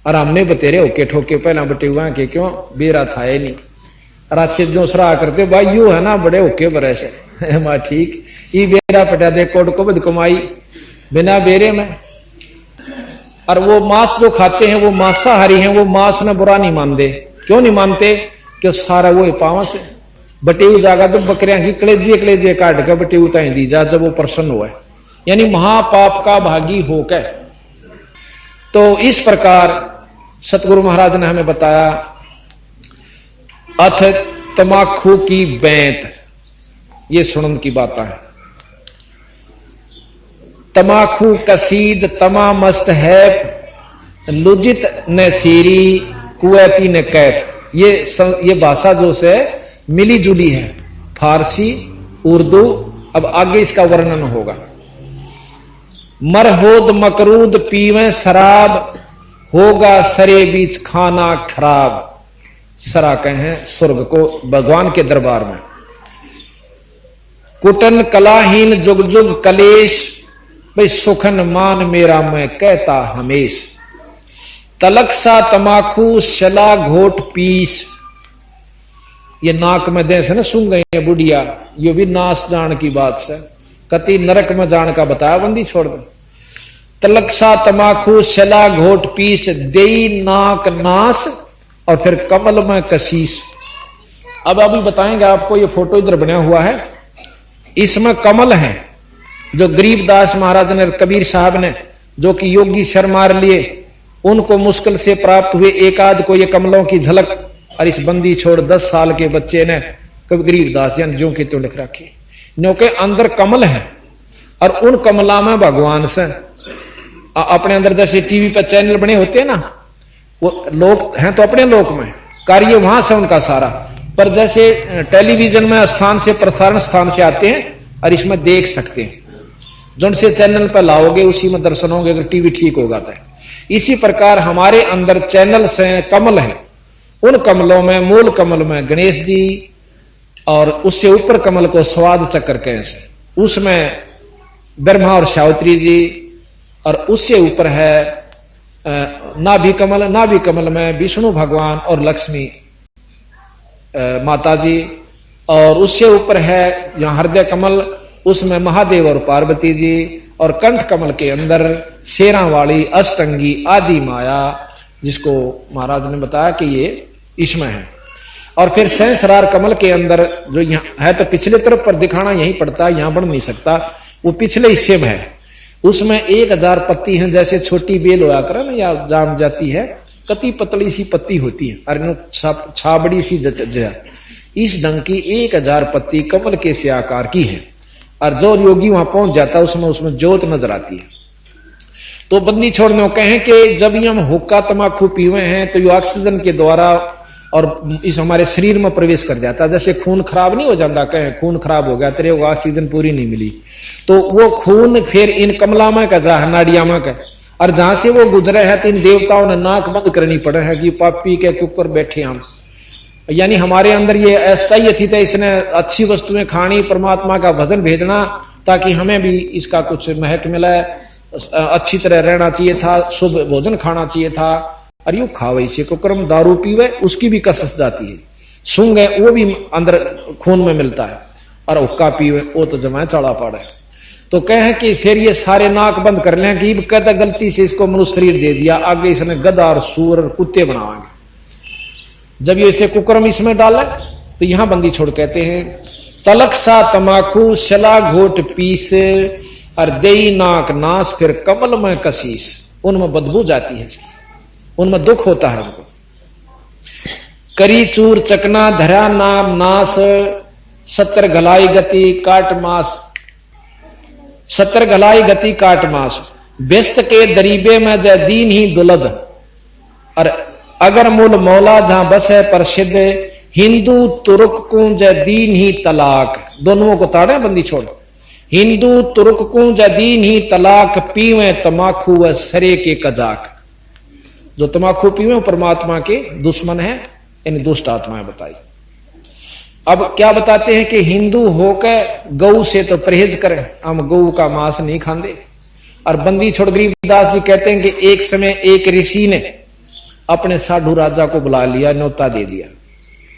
और हमने बतेरे होके ठोके पहला बटे हुआ के क्यों बेरा था ये नहीं, और अच्छे जो सराह करते भाई यू है ना बड़े होके बरे से मां ठीक ये बेरा पटा दे कोड को बद कमाई बिना बेरे में। और वो मांस जो खाते हैं वो मांसाहारी हैं, वो मांस में बुरा नहीं मानते। क्यों नहीं मानते? कि सारा वो पावस है, बटेऊ जागा तो बकरियां की कलेजे कलेजे काट कर बटेऊ ताई दी जा जब वो प्रसन्न हुआ है, यानी महापाप का भागी होकर। तो इस प्रकार सतगुरु महाराज ने हमें बताया अथ तमाखू की बैंत, ये सुनन की बात है। तमाखू कसीद तमा मस्त है, लुजित न सीरी कुवैती न कैफ। ये भाषा जो से मिली जुली है, फारसी उर्दू। अब आगे इसका वर्णन होगा। मरहोद मकरूद पीवें शराब, होगा सरे बीच खाना खराब। सरा कहें स्वर्ग को, भगवान के दरबार में। कुटन कलाहीन जुग जुग कलेश, भाई सुखन मान मेरा मैं कहता हमेश। तलक सा तमाखू शला घोट पीस, ये नाक में दे से ना सुन गई है बुढ़िया, ये भी नाश जान की बात से, कति नरक में जान का बताया बंदी छोड़ दे। तलक सा तमाखू शला घोट पीस, देई नाक नाश और फिर कमल में कशीस। अब अभी बताएंगे आपको, ये फोटो इधर बना हुआ है, इसमें कमल है जो गरीबदास महाराज ने, कबीर साहब ने, जो कि योगी शर्मार लिए, उनको मुश्किल से प्राप्त हुए एक आध को ये कमलों की झलक। और इस बंदी छोड़ 10 साल के बच्चे ने कभी गरीबदास यानी जो के तो लिख रखी, नो के अंदर कमल है और उन कमला में भगवान से अपने अंदर, जैसे टीवी पर चैनल बने होते हैं ना, वो लोग हैं तो अपने लोक में, कार्य वहां से उनका सारा, पर जैसे टेलीविजन में स्थान से, प्रसारण स्थान से आते हैं और इसमें देख सकते हैं। जो से चैनल पर लाओगे उसी में दर्शन होंगे, अगर टीवी ठीक होगा तो। इसी प्रकार हमारे अंदर चैनल से कमल है, उन कमलों में, मूल कमल में गणेश जी, और उससे ऊपर कमल को स्वाद चक्र कैसे, उसमें ब्रह्मा और सावित्री जी, और उससे ऊपर है नाभि कमल। नाभि कमल में विष्णु भगवान और लक्ष्मी माता जी, और उससे ऊपर है यहां हृदय कमल, उसमें महादेव और पार्वती जी, और कंठ कमल के अंदर शेरा वाली अष्टंगी आदि माया, जिसको महाराज ने बताया कि ये इसमें है। और फिर सहस्रार कमल के अंदर जो यहां है, तो पिछले तरफ पर दिखाना यहीं पड़ता है, यहां बन नहीं सकता, वो पिछले हिस्से में है। उसमें 1000 पत्ती हैं, जैसे छोटी बेल होया करे ना, या जाम जाती है, कति पतली सी पत्ती होती है, और छाबड़ी सी इस ढंग की 1000 पत्ती कमल के से आकार की है। और जो योगी वहां पहुंच जाता है उसमें ज्योत नजर आती है। तो बंदी छोड़ने कहें कि जब हम हुक्का तमाकू पीवे हैं तो ये ऑक्सीजन के द्वारा और इस हमारे शरीर में प्रवेश कर जाता है। जैसे खून खराब नहीं हो जाता, कहें खून खराब हो गया, तेरे को ऑक्सीजन पूरी नहीं मिली, तो वो खून फिर इन कमला में का जा नाड़िया में का, और जहां से वो गुजरे है तो इन देवताओं ने नाक बंद करनी पड़े है कि पापी के ऊपर बैठे हम। यानी हमारे अंदर ये अस्थायी थी, तो इसने अच्छी वस्तुएं खानी, परमात्मा का भजन भेजना, ताकि हमें भी इसका कुछ महक मिले, अच्छी तरह रहना चाहिए था, शुभ भोजन खाना चाहिए था। और यू खावे से को क्रम दारू पीवे, उसकी भी कसस जाती है, सूंघ है वो भी अंदर खून में मिलता है, और हुक्का पीवे वो तो जमाए चढ़ा पड़ा है। तो कहे कि फिर ये सारे नाक बंद कर लें कि कहता गलती से इसको मनुष्य शरीर दे दिया, आगे इसने गधा और सूर और कुत्ते बनावाएंगे। जब ये इसे कुकर्म इसमें डाला तो यहां बंदी छोड़ कहते हैं, तलक सा तमाकू शला घोट पीस, और देई नाक नाश फिर कमल में कशीस। उनमें बदबू जाती है, उनमें दुख होता है उनको। करी चूर चकना धरा नाम नाश, 70 घलाई गति काट मास। 70 घलाई गति काट मास, व्यस्त के दरीबे में जय दीन ही दुलद। और अगर मूल मौला जहां बस है प्रसिद्ध, हिंदू तुर्क को जय दीन ही तलाक। दोनों को ताड़े बंदी छोड़, हिंदू तुर्क को जय दीन ही तलाक, पीवे तमाकू व सरे के कजाक। जो तमाकू पीवे परमात्मा के दुश्मन है, इन दुष्ट आत्माएं बताई। अब क्या बताते हैं कि हिंदू होकर गऊ से तो परहेज करें, हम गऊ का मांस नहीं खाते। और बंदी छोड़ गरीबदास जी कहते हैं कि एक समय एक ऋषि ने अपने साधु राजा को बुला लिया, न्योता दे दिया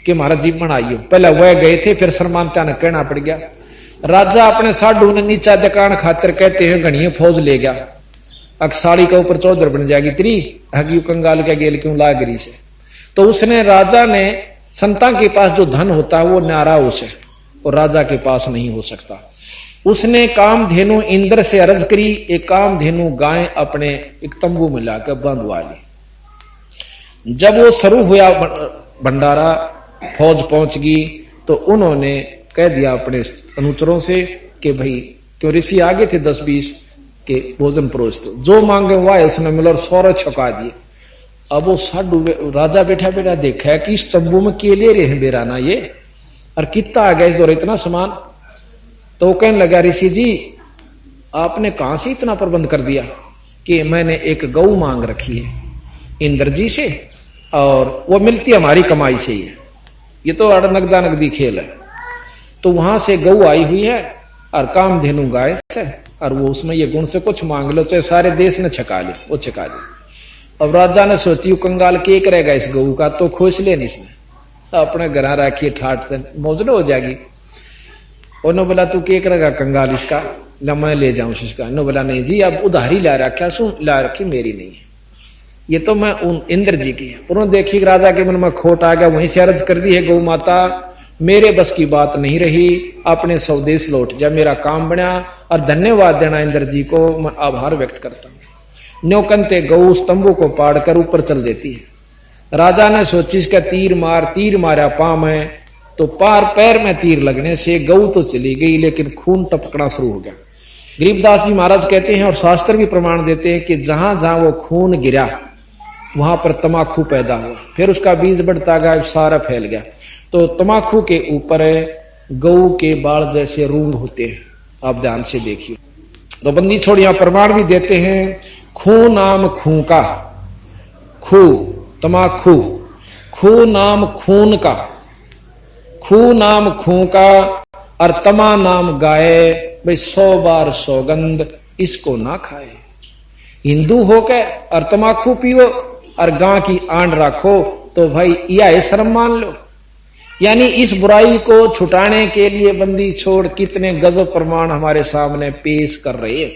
कि महाराज जी बनाइयो। पहले वह गए थे, फिर शर्मानता ने कहना पड़ गया। राजा अपने साधु ने नीचा दुकान खातिर कहते हैं घनिये फौज ले गया, अक्साड़ी के ऊपर चौधर बन जाएगी तेरी, हगी कंगाल के गेल क्यों लागरी से। तो उसने, राजा ने, संता के पास जो धन होता है वो न्यारा उसे, और राजा के पास नहीं हो सकता। उसने कामधेनु इंद्र से अर्ज करी, एक कामधेनु गाय अपने एक तंबू में लाकर बांधवा ली। जब वो शुरू हुआ भंडारा, फौज पहुंच गई तो उन्होंने कह दिया अपने अनुचरों से कि भाई क्यों ऋषि आगे थे 10-20 के भोजन परोस दो, जो मांगे हुआ है उसने मिला और सौर छका दिए। अब वो साधु राजा बैठा बैठा देखा है कि इस तंबू में केले रहे हैं बेराना ये, और कितना आ गया इस दौर इतना सामान। तो वो कहने लगा ऋषि जी आपने कहां से इतना प्रबंध कर दिया? कि मैंने एक गऊ मांग रखी है इंद्र जी से और वो मिलती हमारी कमाई से ही है, ये तो नगदा नगदी खेल है। तो वहां से गऊ आई हुई है और कामधेनु गाय से, और वो उसमें ये गुण से कुछ मांग लो चाहे सारे देश ने छका ले, वो छका ले। अब राजा ने सोची कंगाल के करेगा इस गऊ का, तो खोज ले नहीं इसने अपने घर रखिए ठाट से मौजूद हो जाएगी। उन्होंने बोला तू के करेगा कंगाल इसका, ला मैं ले जाऊं इसका। उन्होंने बोला नहीं जी अब उधारी ला रखा सू, ला रखी मेरी नहीं है, ये तो मैं उन इंद्र जी की है। उन्होंने देखी राजा के मन में खोट आ गया, वहीं से अर्ज कर दी है गौ माता मेरे बस की बात नहीं रही, अपने स्वदेश लौट जा, मेरा काम बना, और धन्यवाद देना इंद्र जी को, मैं आभार व्यक्त करता हूं। न्योकंते गऊ स्तंभों को पाड़कर ऊपर चल देती है। राजा ने सोची इसका तीर मारा पांव में, तो पार पैर में तीर लगने से गऊ तो चली गई लेकिन खून टपकना शुरू हो गया। गरीबदास जी महाराज कहते हैं और शास्त्र भी प्रमाण देते हैं कि जहां जहां वो खून गिरा वहां पर तमाकू पैदा हुआ, फिर उसका बीज बढ़ता गया, सारा फैल गया। तो तमाकू के ऊपर गऊ के बाल जैसे रूंग होते हैं, आप ध्यान से देखिए। तो बंदी छोड़ यहां प्रमाण भी देते हैं, खू नाम खूं का, खू तमाकू, खू नाम खून का, खू नाम खूं का, और तमा नाम गाय, भाई 100 बार सौगंध इसको ना खाए। हिंदू होके और तमाकू पियो और गां की आंड रखो तो भाई यह शर्म मान लो। यानी इस बुराई को छुटाने के लिए बंदी छोड़ कितने गजब प्रमाण हमारे सामने पेश कर रहे हैं।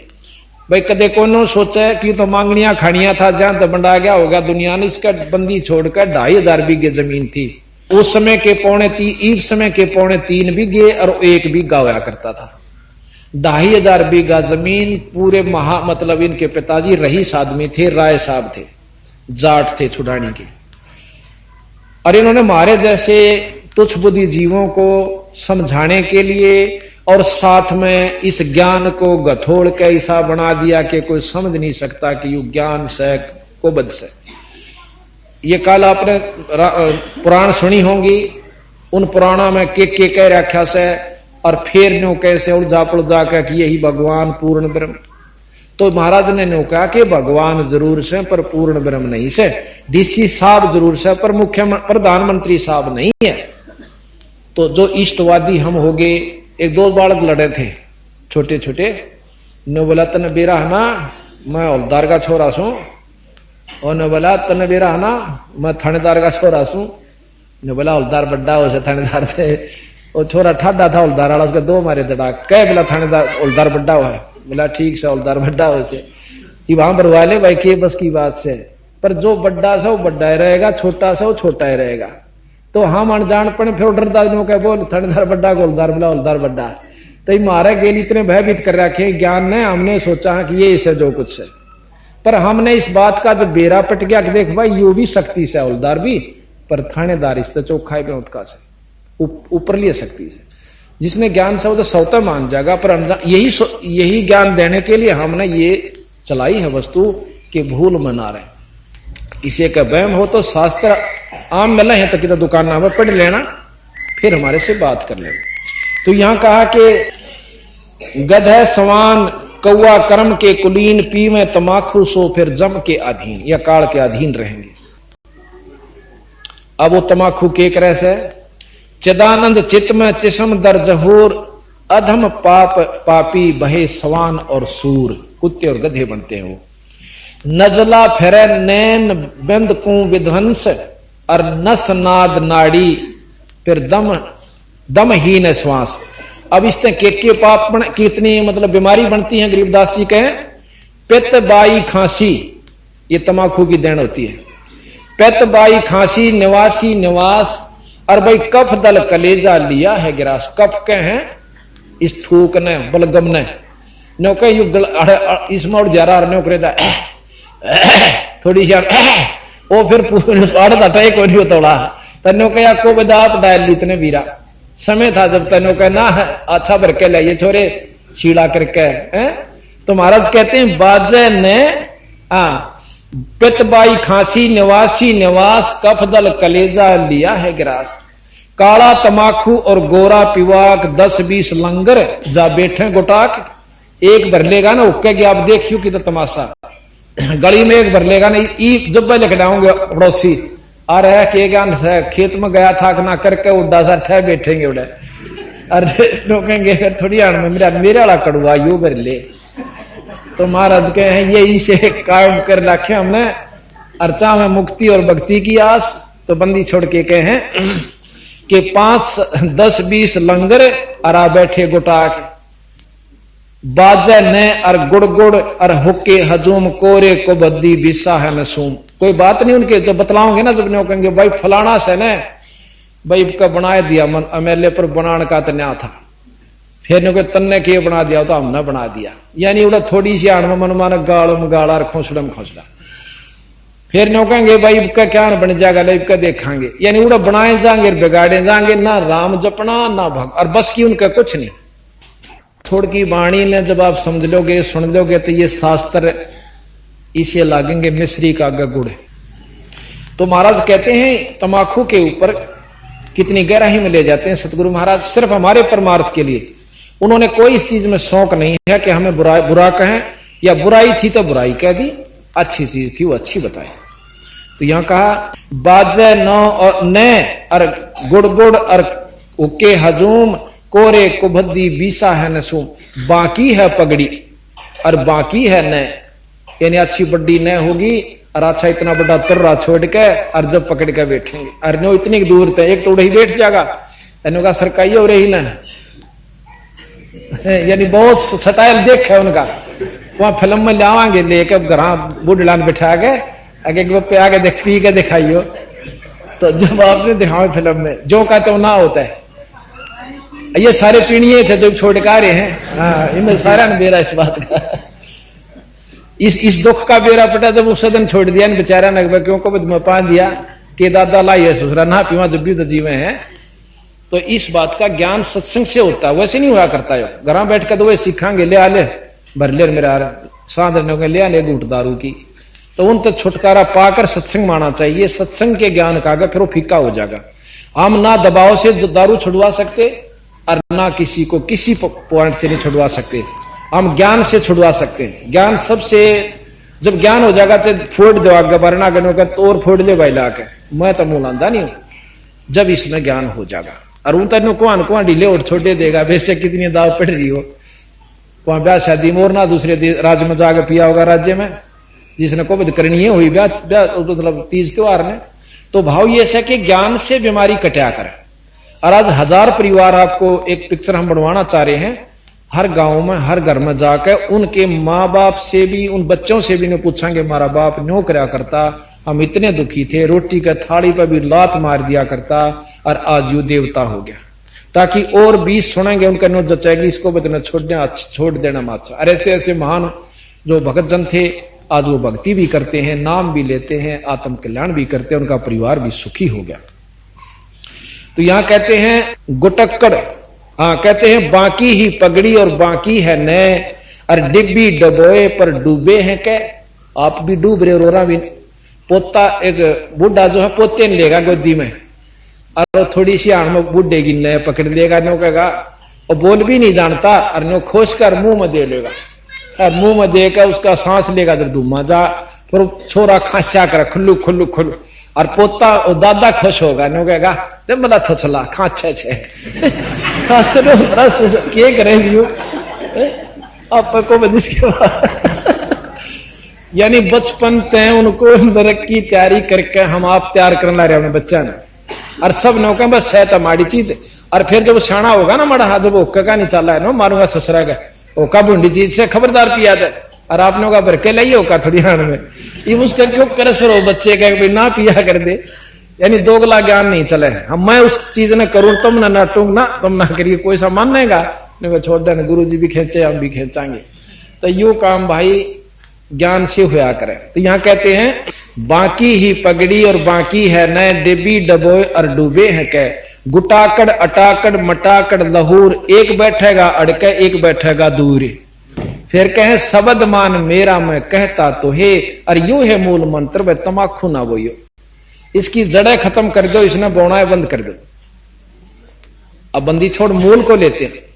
भाई कदे कोनो सोचा है कि तो मांगनियां खानियां था, जहां तो बंडा गया होगा दुनिया ने, इसका बंदी छोड़कर 2500 बीघे जमीन थी उस समय के इस समय के 3.25 बीघे और 1 बीघा होया करता था। 2500 बीघा जमीन पूरे मतलब इनके पिताजी रईस आदमी थे, राय साहब थे, जाट थे छुड़ाने के, और इन्होंने हमारे जैसे तुच्छ बुद्धि जीवों को समझाने के लिए और साथ में इस ज्ञान को गथोड़ के ऐसा बना दिया कि कोई समझ नहीं सकता कि यू ज्ञान से को बद से। ये कल आपने पुराण सुनी होंगी, उन पुराणों में के कह रखा से, और फिर न्यू कैसे उलझा पुलझा कर कि यही भगवान पूर्ण ब्रह्म। तो महाराज ने न्यू कहा कि भगवान जरूर से पर पूर्ण ब्रह्म नहीं से, डीसी साहब जरूर से पर मुख्य प्रधानमंत्री साहब नहीं है। तो जो इष्टवादी हम हो गए, 1-2 बालक लड़े थे छोटे छोटे, ने बोला तने बेरा ना मैं हौलदार का छोरा सू, और ने बोला तने बेरा ना मैं थानेदार का छोरा सू। ने बोला हौलदार बड्डा हो से थानेदार थे, वो छोरा ठाडा था हौलदार वाला, उसके 2 मारे दड़ा कह बोला थानेदार हौलदार बड्डा हुआ है। बोला ठीक से हौलदार बड्डा हो से कि वहां भरवा ले भाई के बस की बात से, पर जो बड्डा सा वो बड्डा ही रहेगा, छोटा सा वो छोटा ही रहेगा। तो हम अनजान पड़े फिर डरदारियों कह बोल थानेदार बड्डा को हौलदार बोला हौलदार बड्डा, तो मारे गेल इतने भयभीत कर रखे ज्ञान ने, हमने सोचा है कि ये इसे जो कुछ है, पर हमने इस बात का जब बेरा पट गया कि देख भाई यू भी शक्ति से हौलदार भी, पर थानेदार इससे चौखा है उत्का से ऊपरली शक्ति से, जिसने ज्ञान से तो सौता मान जाएगा। पर यही ज्ञान देने के लिए हमने ये चलाई है वस्तु कि भूल मना रहे। किसी का वहम हो तो शास्त्र आम मिले हैं तो कि दुकान में पढ़ लेना, फिर हमारे से बात कर लेना। तो यहां कहा कि गधे सवान कौआ कर्म के कुलीन, पी में तमाखू सो फिर जम के अधीन, या काल के अधीन रहेंगे। अब वो तमाखू के करे से चिदानंद चित्त में चिस्म दर जहूर, अधम पापी बहे सवान और सूर, कुत्ते और गधे बनते हैं वो। नजला फेरे नैन बिंद को विध्वंस, और नस नाद नाड़ी फिर दमहीन श्वास। अब इसने के पाप कितनी मतलब बीमारी बनती है, गरीबदास जी कहें पित्त बाई खांसी, ये तमाकू की देन होती है। पित्त बाई खांसी निवासी निवास, और भाई कफ दल कलेजा लिया है गिरास। कफ के हैं इस थूक ने बलगम ने नो कह युगल इसमें और जरा नो करेदा थोड़ी सी वो फिर को नहीं तोड़ा तनो कया को बदाप डाल ली तने वीरा समय था जब तनो कहना अच्छा भर के लाइए छोरे छीड़ा करके है। तो महाराज कहते हैं बाजे ने पितबाई खांसी निवासी निवास कफदल कलेजा लिया है गिरास, काला तमाखू और गोरा पिवाक 10-20 लंगर जा बैठे गोटाक, एक भर लेगा ना उक्के कि आप देखियो कि तो तमाशा गली में एक भर लेगा ना जब मैं लिख डाऊंगे पड़ोसी आ रहा है कि ज्ञान खेत में गया था ना करके उड्डा सा ठह बैठेंगे उड़े, अरे रोकेंगे फिर थोड़ी आन में मेरा वाला कड़ुआ यू भर ले। तो महाराज कहे हैं ये इसे कायम कर रखे हमने अर्चा में मुक्ति और भक्ति की आस। तो बंदी छोड़ के कहे हैं कि 5-10-20 लंगर अरा बैठे गोटाक, बाजे ने अर गुड़ गुड़ अर हुक्के हजूम कोरे को बद्दी बिसा है नसूम। कोई बात नहीं उनके जब बतलाओगे ना जब नहीं कहेंगे भाई फलाना से ने भाई का बना दिया मन एमएलए पर बनाने का तो न्या था, फिर ने तन्ने के बना दिया तो हमने बना दिया, यानी उड़ा थोड़ी सी आड़ में मन मान गाड़म गाड़ा और खोसड़म खोसड़ा, फिर नो कहेंगे भाई इसका क्या बन जाएगा लाइव का देखांगे, यानी उड़ा बनाए जाएंगे बिगाड़े जाएंगे, ना राम जपना ना भग और बस की उनका कुछ नहीं। थोड़ की वाणी ने जब आप समझ लोगे सुन लोगे तो ये शास्त्र इसे लागेंगे मिश्री का गुड़। तो महाराज कहते हैं तमाकू के ऊपर कितनी गहराई में ले जाते हैं सतगुरु महाराज, सिर्फ हमारे परमार्थ के लिए। उन्होंने कोई इस चीज में शौक नहीं है कि हमें बुरा कहें, या बुराई थी तो बुराई कह दी, अच्छी चीज थी वो अच्छी बताई। तो यहां कहा बाजे नौ और ने और गुड़ गुड़ और उके हजूम कोरे कुभद्दी बीसा है नसूम, बाकी है पगड़ी और बाकी है न, यानी अच्छी बड्डी न होगी और अच्छा इतना बड़ा तुर्रा छोड़ के और जब पकड़ के बैठेंगे, अरे नो इतनी दूर थे एक तो उड़ा ही बैठ जाएगा, यानी का सरकाई हो रही ना, यानी बहुत स्टाइल देख है उनका। वहां फिल्म में लावांगे लेके घर बुढ़लान बिठा के आगे पे आगे देख पी के दिखाइयो, तो जब आपने दिखाओ फिल्म में जो का तो ना होता है, ये सारे पीढ़िए थे जो छोड़ के आ रहे हैं। हाँ इनमें सारा ने बेरा इस बात का, इस दुख का बेरा पटा जब उस दिन छोड़ दिया बेचारा ने, क्यों को पा दिया कि दादा लाइए ससुरा ना पीवा जब भी तो जीवे हैं। तो इस बात का ज्ञान सत्संग से होता है, वैसे नहीं हुआ करता है। घर बैठ कर तो वही सीखांगे ले आले भर ले मेरा सांधने ले आले घूट दारू की, तो उन तक छुटकारा पाकर सत्संग माना चाहिए। सत्संग के ज्ञान का फिर वो फीका हो जाएगा। हम ना दबाव से दारू छुड़वा सकते और ना किसी को किसी पॉइंट से नहीं छुड़वा सकते, हम ज्ञान से छुड़वा सकते हैं। ज्ञान सबसे जब ज्ञान हो जाएगा तो फोड़ दो आगे वरना गनों का तो और फोड़ ले भाई लाके, मैं तो मुंह लांदा नहीं हूं। जब इसमें ज्ञान हो जाएगा और उन तक कुआं ढीले और छोटे देगा, वैसे कितनी दाव पड़ रही हो, वहां ब्याह शादी में और ना दूसरे राज्य में जाकर पिया होगा राज्य में जिसने कोविड करनी है हुई ब्याह मतलब तीज त्योहार में। तो भाव ये है कि ज्ञान से बीमारी कटा कर, और आज 1000 परिवार आपको एक पिक्चर हम बनवाना चाह रहे हैं, हर गांव में हर घर में जाकर उनके माँ बाप से भी उन बच्चों से भी नहीं पूछेंगे हमारा बाप न्यो करया करता, हम इतने दुखी थे, रोटी का थाली पर भी लात मार दिया करता और आज यू देवता हो गया, ताकि और 20 सुनेंगे उनका नो जचेगी इसको बतना छोड़ देना माचा। और ऐसे ऐसे महान जो भगत जन थे आज वो भक्ति भी करते हैं, नाम भी लेते हैं, आत्म कल्याण भी करते हैं, उनका परिवार भी सुखी हो गया। तो यहां कहते हैं गुटक्कड़, कहते हैं बाकी ही पगड़ी और बाकी है नए, और डिब्बी डबोए पर डूबे हैं कै, आप भी डूब रहे रोरा भी। पोता एक बूढ़ा जो है पोते ने लेगा गोदी में और थोड़ी सी आड़ में बूढ़े की नए पकड़ लेगा, नो कहेगा और बोल भी नहीं जानता और नो खोज कर मुंह में दे लेगा, और मुंह में देकर उसका सांस लेगा जब धुमा जा, फिर छोरा खांसा कर खुल्लू खुल्लू खुल्लू, और पोता और दादा खुश होगा, नो कहेगा जब मला थोचला खांचे छे के करेंगे आपको यानी बचपन तय उनको नरक की तैयारी करके हम आप तैयार करना रहे अपने बच्चा ने, और सब नौका बस है तो माड़ी चीज। और फिर जब सियाणा होगा ना माड़ा हाथ जब ओका का नहीं चला है ना मारूंगा ससुरा का ओका भूडी चीज से खबरदार पिया था, और आपने होगा भर के लाइए ओका थोड़ी हाथ में ये उसका क्यों करे सर हो बच्चे का भाई ना पिया कर दे, यानी दोगला ज्ञान नहीं चले। हम मैं उस चीज ने करूं तुम ना टूंग ना तुम ना करिए, कोई सा मानेगा नहीं छोड़ देना, गुरु जी भी खींचे हम भी खींचाएंगे। तो यू काम भाई ज्ञान से होया करे। तो यहां कहते हैं बाकी ही पगड़ी और बाकी है न डिब्बी डबोए और डूबे हैं कै, गुटाकड़ अटाकड़ मटाकड़ लहूर, एक बैठेगा अड़के एक बैठेगा दूर। फिर कहे शब्द मान मेरा मैं कहता तो है, और यूं है मूल मंत्र वह तमाखू ना बोइयो। इसकी जड़ें खत्म कर दो, इसने बोना बंद कर दो। अब बंदी छोड़ मूल को लेते हैं।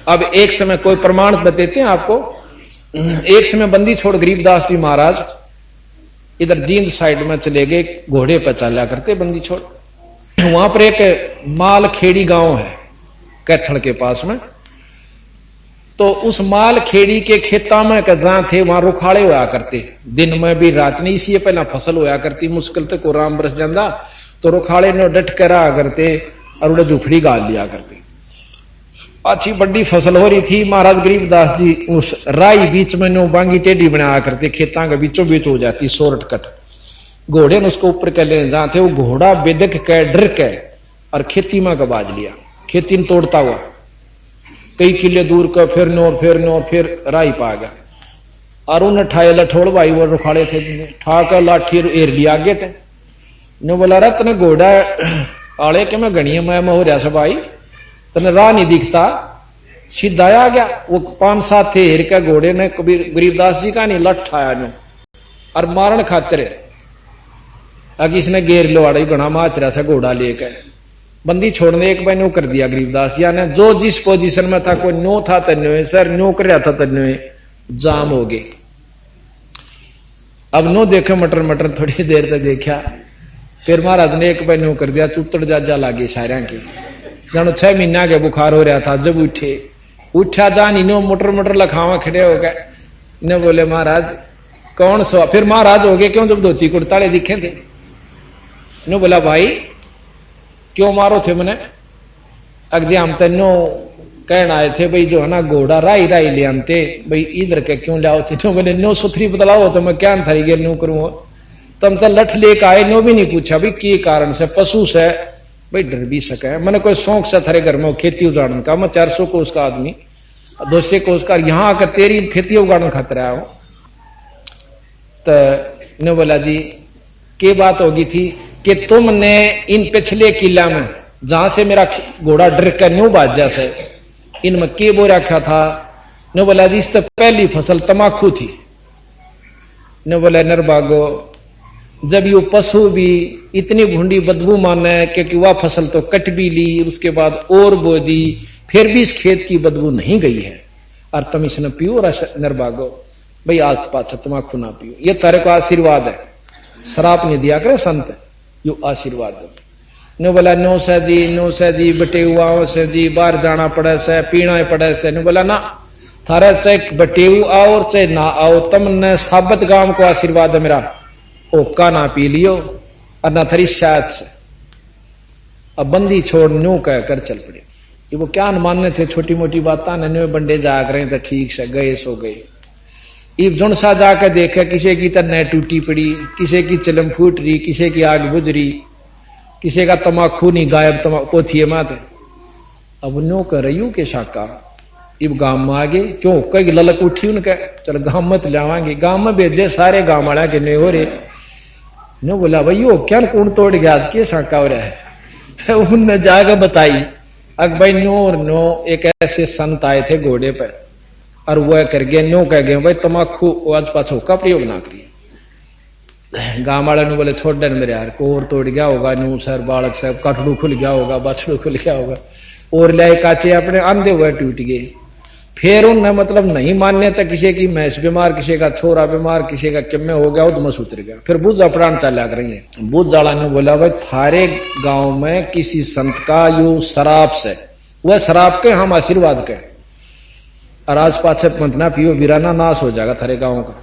अब एक समय कोई प्रमाण बताते हैं आपको। एक समय बंदी छोड़ गरीबदास जी महाराज इधर जींद साइड में चले गए, घोड़े पर चला करते बंदी छोड़। वहां पर एक माल खेड़ी गांव है कैथल के पास में। तो उस माल खेड़ी के खेता में जहां थे वहां रुखाड़े होया करते, दिन में भी रात नहीं। इसी पहला फसल होया करती, मुश्किल तक को राम बरस जाता तो रुखाड़े ने डट कर रहा करते और उन्हें झुफड़ी गाल लिया करते। अच्छी बड़ी फसल हो रही थी। महाराज गरीबदास जी उस राई बीच में नो बांगी टेढ़ी बनाया करते, खेता के बीचों बीच हो जाती शॉर्टकट। घोड़े ने उसको ऊपर कर ले जहां थे, वो घोड़ा बेदक के डर के और खेती में गबाज लिया, खेती में तोड़ता हुआ कई किले दूर का, फिर राई पा गया। और उन्हें ठाए लठोड़ भाई वो रुखाड़े थे, ठाकर लाठी एर लिया आगे थे। ने बोला रहा तने घोड़ा आड़े के मैं गणिया मैं हो रहा सब भाई, तने राह नहीं दिखता। सीधा आ गया वो 5-7 थे हिर के घोड़े ने गरीबदास जी का नहीं लठ आया नो और मारण खातिर अगर इसने गेर लो आड़े गणा माच रहा था घोड़ा लेकर। बंदी छोड़ने एक बार नो कर दिया गरीबदास जी ने, जो जिस पोजीशन में था, कोई नो था तन्ने सर नो कर रहा था तन्ने जाम हो गए। अब नो देखे मटर मटर थोड़ी देर तक देखा, फिर महाराज ने एक बार नो कर दिया, चुतड़ जाजा लागे सारा की जानो 6 महीना के बुखार हो रहा था। जब उठा जान इनो मोटर मोटर लखावा खड़े हो गए। इन्हें बोले महाराज कौन सो, फिर महाराज हो गए क्यों जब धोती कुर्ताड़े दिखे थे। इन्हों बोला भाई क्यों मारो थे मैंने, अगले हम तेनो कहना आए थे भाई जो है ना घोड़ा राई राई ले आते भाई इधर के क्यों लाओ थे। तो बोले नो सुथरी बतलाओ तो मैं क्या थारी गेल नो करूँ। तम तो लठ लेकर आए, नो भी नहीं पूछा भाई के कारण से, पशु से भाई डर भी सके। मैंने कोई शौक से थारे घर में खेती उजाड़न का, मैं 400 कोस का आदमी 200 कोस का यहां आकर तेरी खेती उगाड़न खातर आया हूं। तो ने बोला जी के बात होगी थी कि तुमने इन पिछले किला में जहां से मेरा घोड़ा डर कर न्यू बाजा से इनमें के बो रखा था। ने बोला जी इस तो पहली फसल तमाकू थी। ने बोला नरबागो जब ये पशु भी इतनी भूंडी बदबू माने क्योंकि वह फसल तो कट भी ली, उसके बाद और बो दी, फिर भी इस खेत की बदबू नहीं गई है और तुम इसने पियो नरबागो भाई आज पाछा तमाकू ना पियो, ये तारे को आशीर्वाद है, शराब नहीं दिया करे संत, यो आशीर्वाद है। ने बोला नो से जी बटे हुआ से जी बाहर जाना पड़े से पीना पड़े से। ने बोला ना थारा चाहे बटेऊ आओ और चाहे ना आओ, तुमने साबत गांव को आशीर्वाद है मेरा, ओका ना पी लियो और ना थरी शायद से। अब बंदी छोड़ न्यू कहकर चल पड़े। ये वो क्या मानने थे छोटी मोटी बातें, न्यू बंडे जाग रहे थे ठीक से गए सो गए। इब जुन सा जाकर देखा किसी की तन्ने टूटी पड़ी, किसी की चिलम फूट रही, किसी की आग बुझ रही, किसी का तमाकू नहीं गायब पोथिए माते। अब न्यू कर रही के शाका इब गांव में आ गए, क्यों कई ललक उठी उनके, चल गांव मत लावांगे, गांव में भेजे सारे गांव वाला के नहीं हो रहे। नो बोला भाई वो क्या कौन तोड़ गया आज के शाका हो रहा है। तो उनने जाकर बताई अक भाई नो एक ऐसे संत आए थे घोड़े पर और वह कर गए नो कह गए भाई तमाकू आज पाछो का प्रयोग ना करिए। गांव वाले ने बोले छोड़ देन मेरे यार को और तोड़ गया होगा, नो सर बालक साहब कटड़ू खुल गया होगा, बछड़ू खुल गया होगा, और लाए काचे अपने अंधे हुए टूट गए। फिर उनने मतलब नहीं मानने तक किसी की मैस बीमार, किसी का छोरा बीमार, किसी का किम्मे हो गया, उदमस उतर गया। फिर बुझ अपराण चला कर रही है। बुझ जाला ने बोला भाई थारे गांव में किसी संत का यू शराब से, वह शराब के हम आशीर्वाद के और आज पाछे पंथना पियो वीराना नाश हो जाएगा थारे गांव का।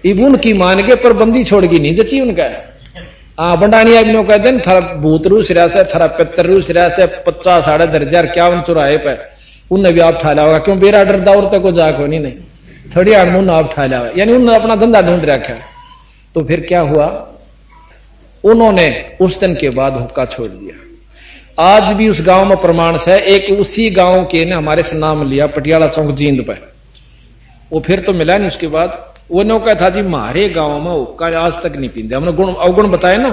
इबुन की मान के पर बंदी छोड़ की नहीं जची उनका। बंडानी आदमियों कह दें थारा भूत रूस रहा से, थारा पितर रूस रहा से 50 साढ़े 10,051 चौराहे पे उनने भी आप ठाला होगा, क्यों बेरा डर दौर तक को जाको नहीं थोड़ी अणमुन आप ठाला हुआ, यानी उन्होंने अपना धंधा ढूंढ रखा। तो फिर क्या हुआ, उन्होंने उस दिन के बाद हुक्का छोड़ दिया। आज भी उस गांव में प्रमाण से एक उसी गांव के ने हमारे से नाम लिया पटियाला चौक जींद पे, वो फिर तो मिला नहीं उसके बाद। वो नौका था जी मारे गांव में हुक्का आज तक नहीं पीते। हमने गुण अवगुण बताए ना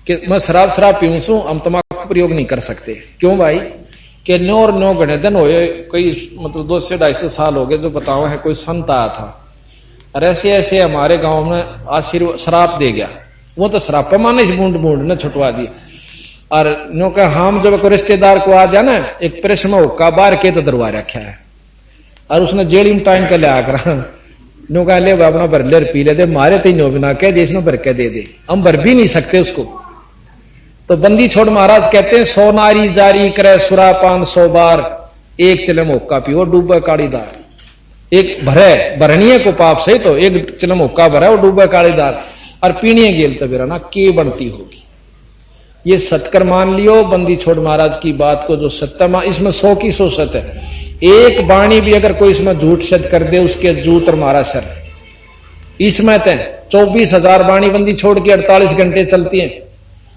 कि मैं शराब पीऊं सू, हम तम्बाकू प्रयोग नहीं कर सकते। क्यों भाई? कि 9 घने दिन हो कोई मतलब 200-250 साल हो गए जो बताओ है कोई संत आया था और ऐसे ऐसे हमारे गांव में आशीर्वाद शराब दे गया। वो तो शराब माने बूंद बूंद न छुटवा दी। और नो का हम जब कोई रिश्तेदार को आ जाए ना एक प्रेशर में हुक्का बार के तो दरवा रखा है और उसने जेल में टाइम कर लिया कर नो कह ले अपना भर ले पी ले दे मारे तीन हो बिना कह देश भर के दे दे, हम भर भी नहीं सकते उसको। तो बंदी छोड़ महाराज कहते हैं 100 नारी जारी करे सुरापान 100 बार, एक चिलम हुक्का पियो डूबे कालीदार। एक भरे भरणीय को पाप सही तो एक चिलम हुक्का भरा वो डूबे कालीदार और पीणीय गेल तो बेरा ना के बनती होगी। ये सत्कर मान लियो बंदी छोड़ महाराज की बात को जो सत्य इसमें 100 की 100 सत्य है। एक वाणी भी अगर कोई इसमें झूठ सत्य कर दे उसके जूत और मारा सर। इसमें तो 24,000 वाणी बंदी छोड़ के 48 घंटे चलती है।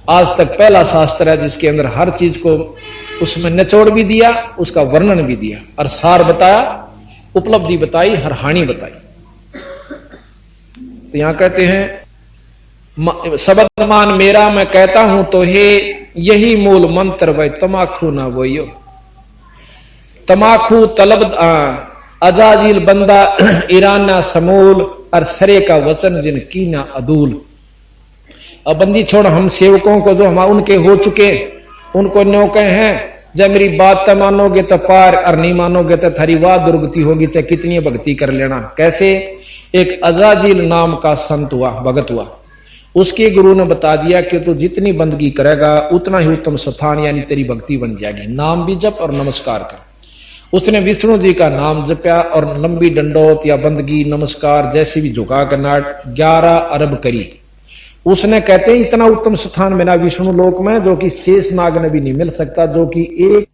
आज तक पहला शास्त्र है जिसके अंदर हर चीज को उसमें निचोड़ भी दिया, उसका वर्णन भी दिया और सार बताया, उपलब्धि बताई, हर हानि बताई। तो यहां कहते हैं शब्द मान मेरा मैं कहता हूं तो हे यही मूल मंत्र वह तमाखू ना वोयो। तमाखू तलब अजाजिल बंदा ईराना समूल और सरे का वचन जिन कीना अदूल। अब बंदी छोड़ हम सेवकों को जो हम उनके हो चुके उनको न्यों कहे हैं जब मेरी बात तो मानोगे तो पार और नहीं मानोगे तो थारी वाह दुर्गति होगी चाहे कितनी भक्ति कर लेना। कैसे? एक अजाजिल नाम का संत हुआ, भगत हुआ, उसके गुरु ने बता दिया कि तू जितनी बंदगी करेगा उतना ही उत्तम स्थान यानी तेरी भक्ति बन जाएगी। नाम भी जप और नमस्कार कर। उसने विष्णु जी का नाम जपया और लंबी दंडोत या बंदगी नमस्कार जैसी भी झुका कर नाट 11 अरब करी। उसने कहते हैं इतना उत्तम स्थान मिला विष्णु लोक में जो कि शेष नाग ने भी नहीं मिल सकता, जो कि एक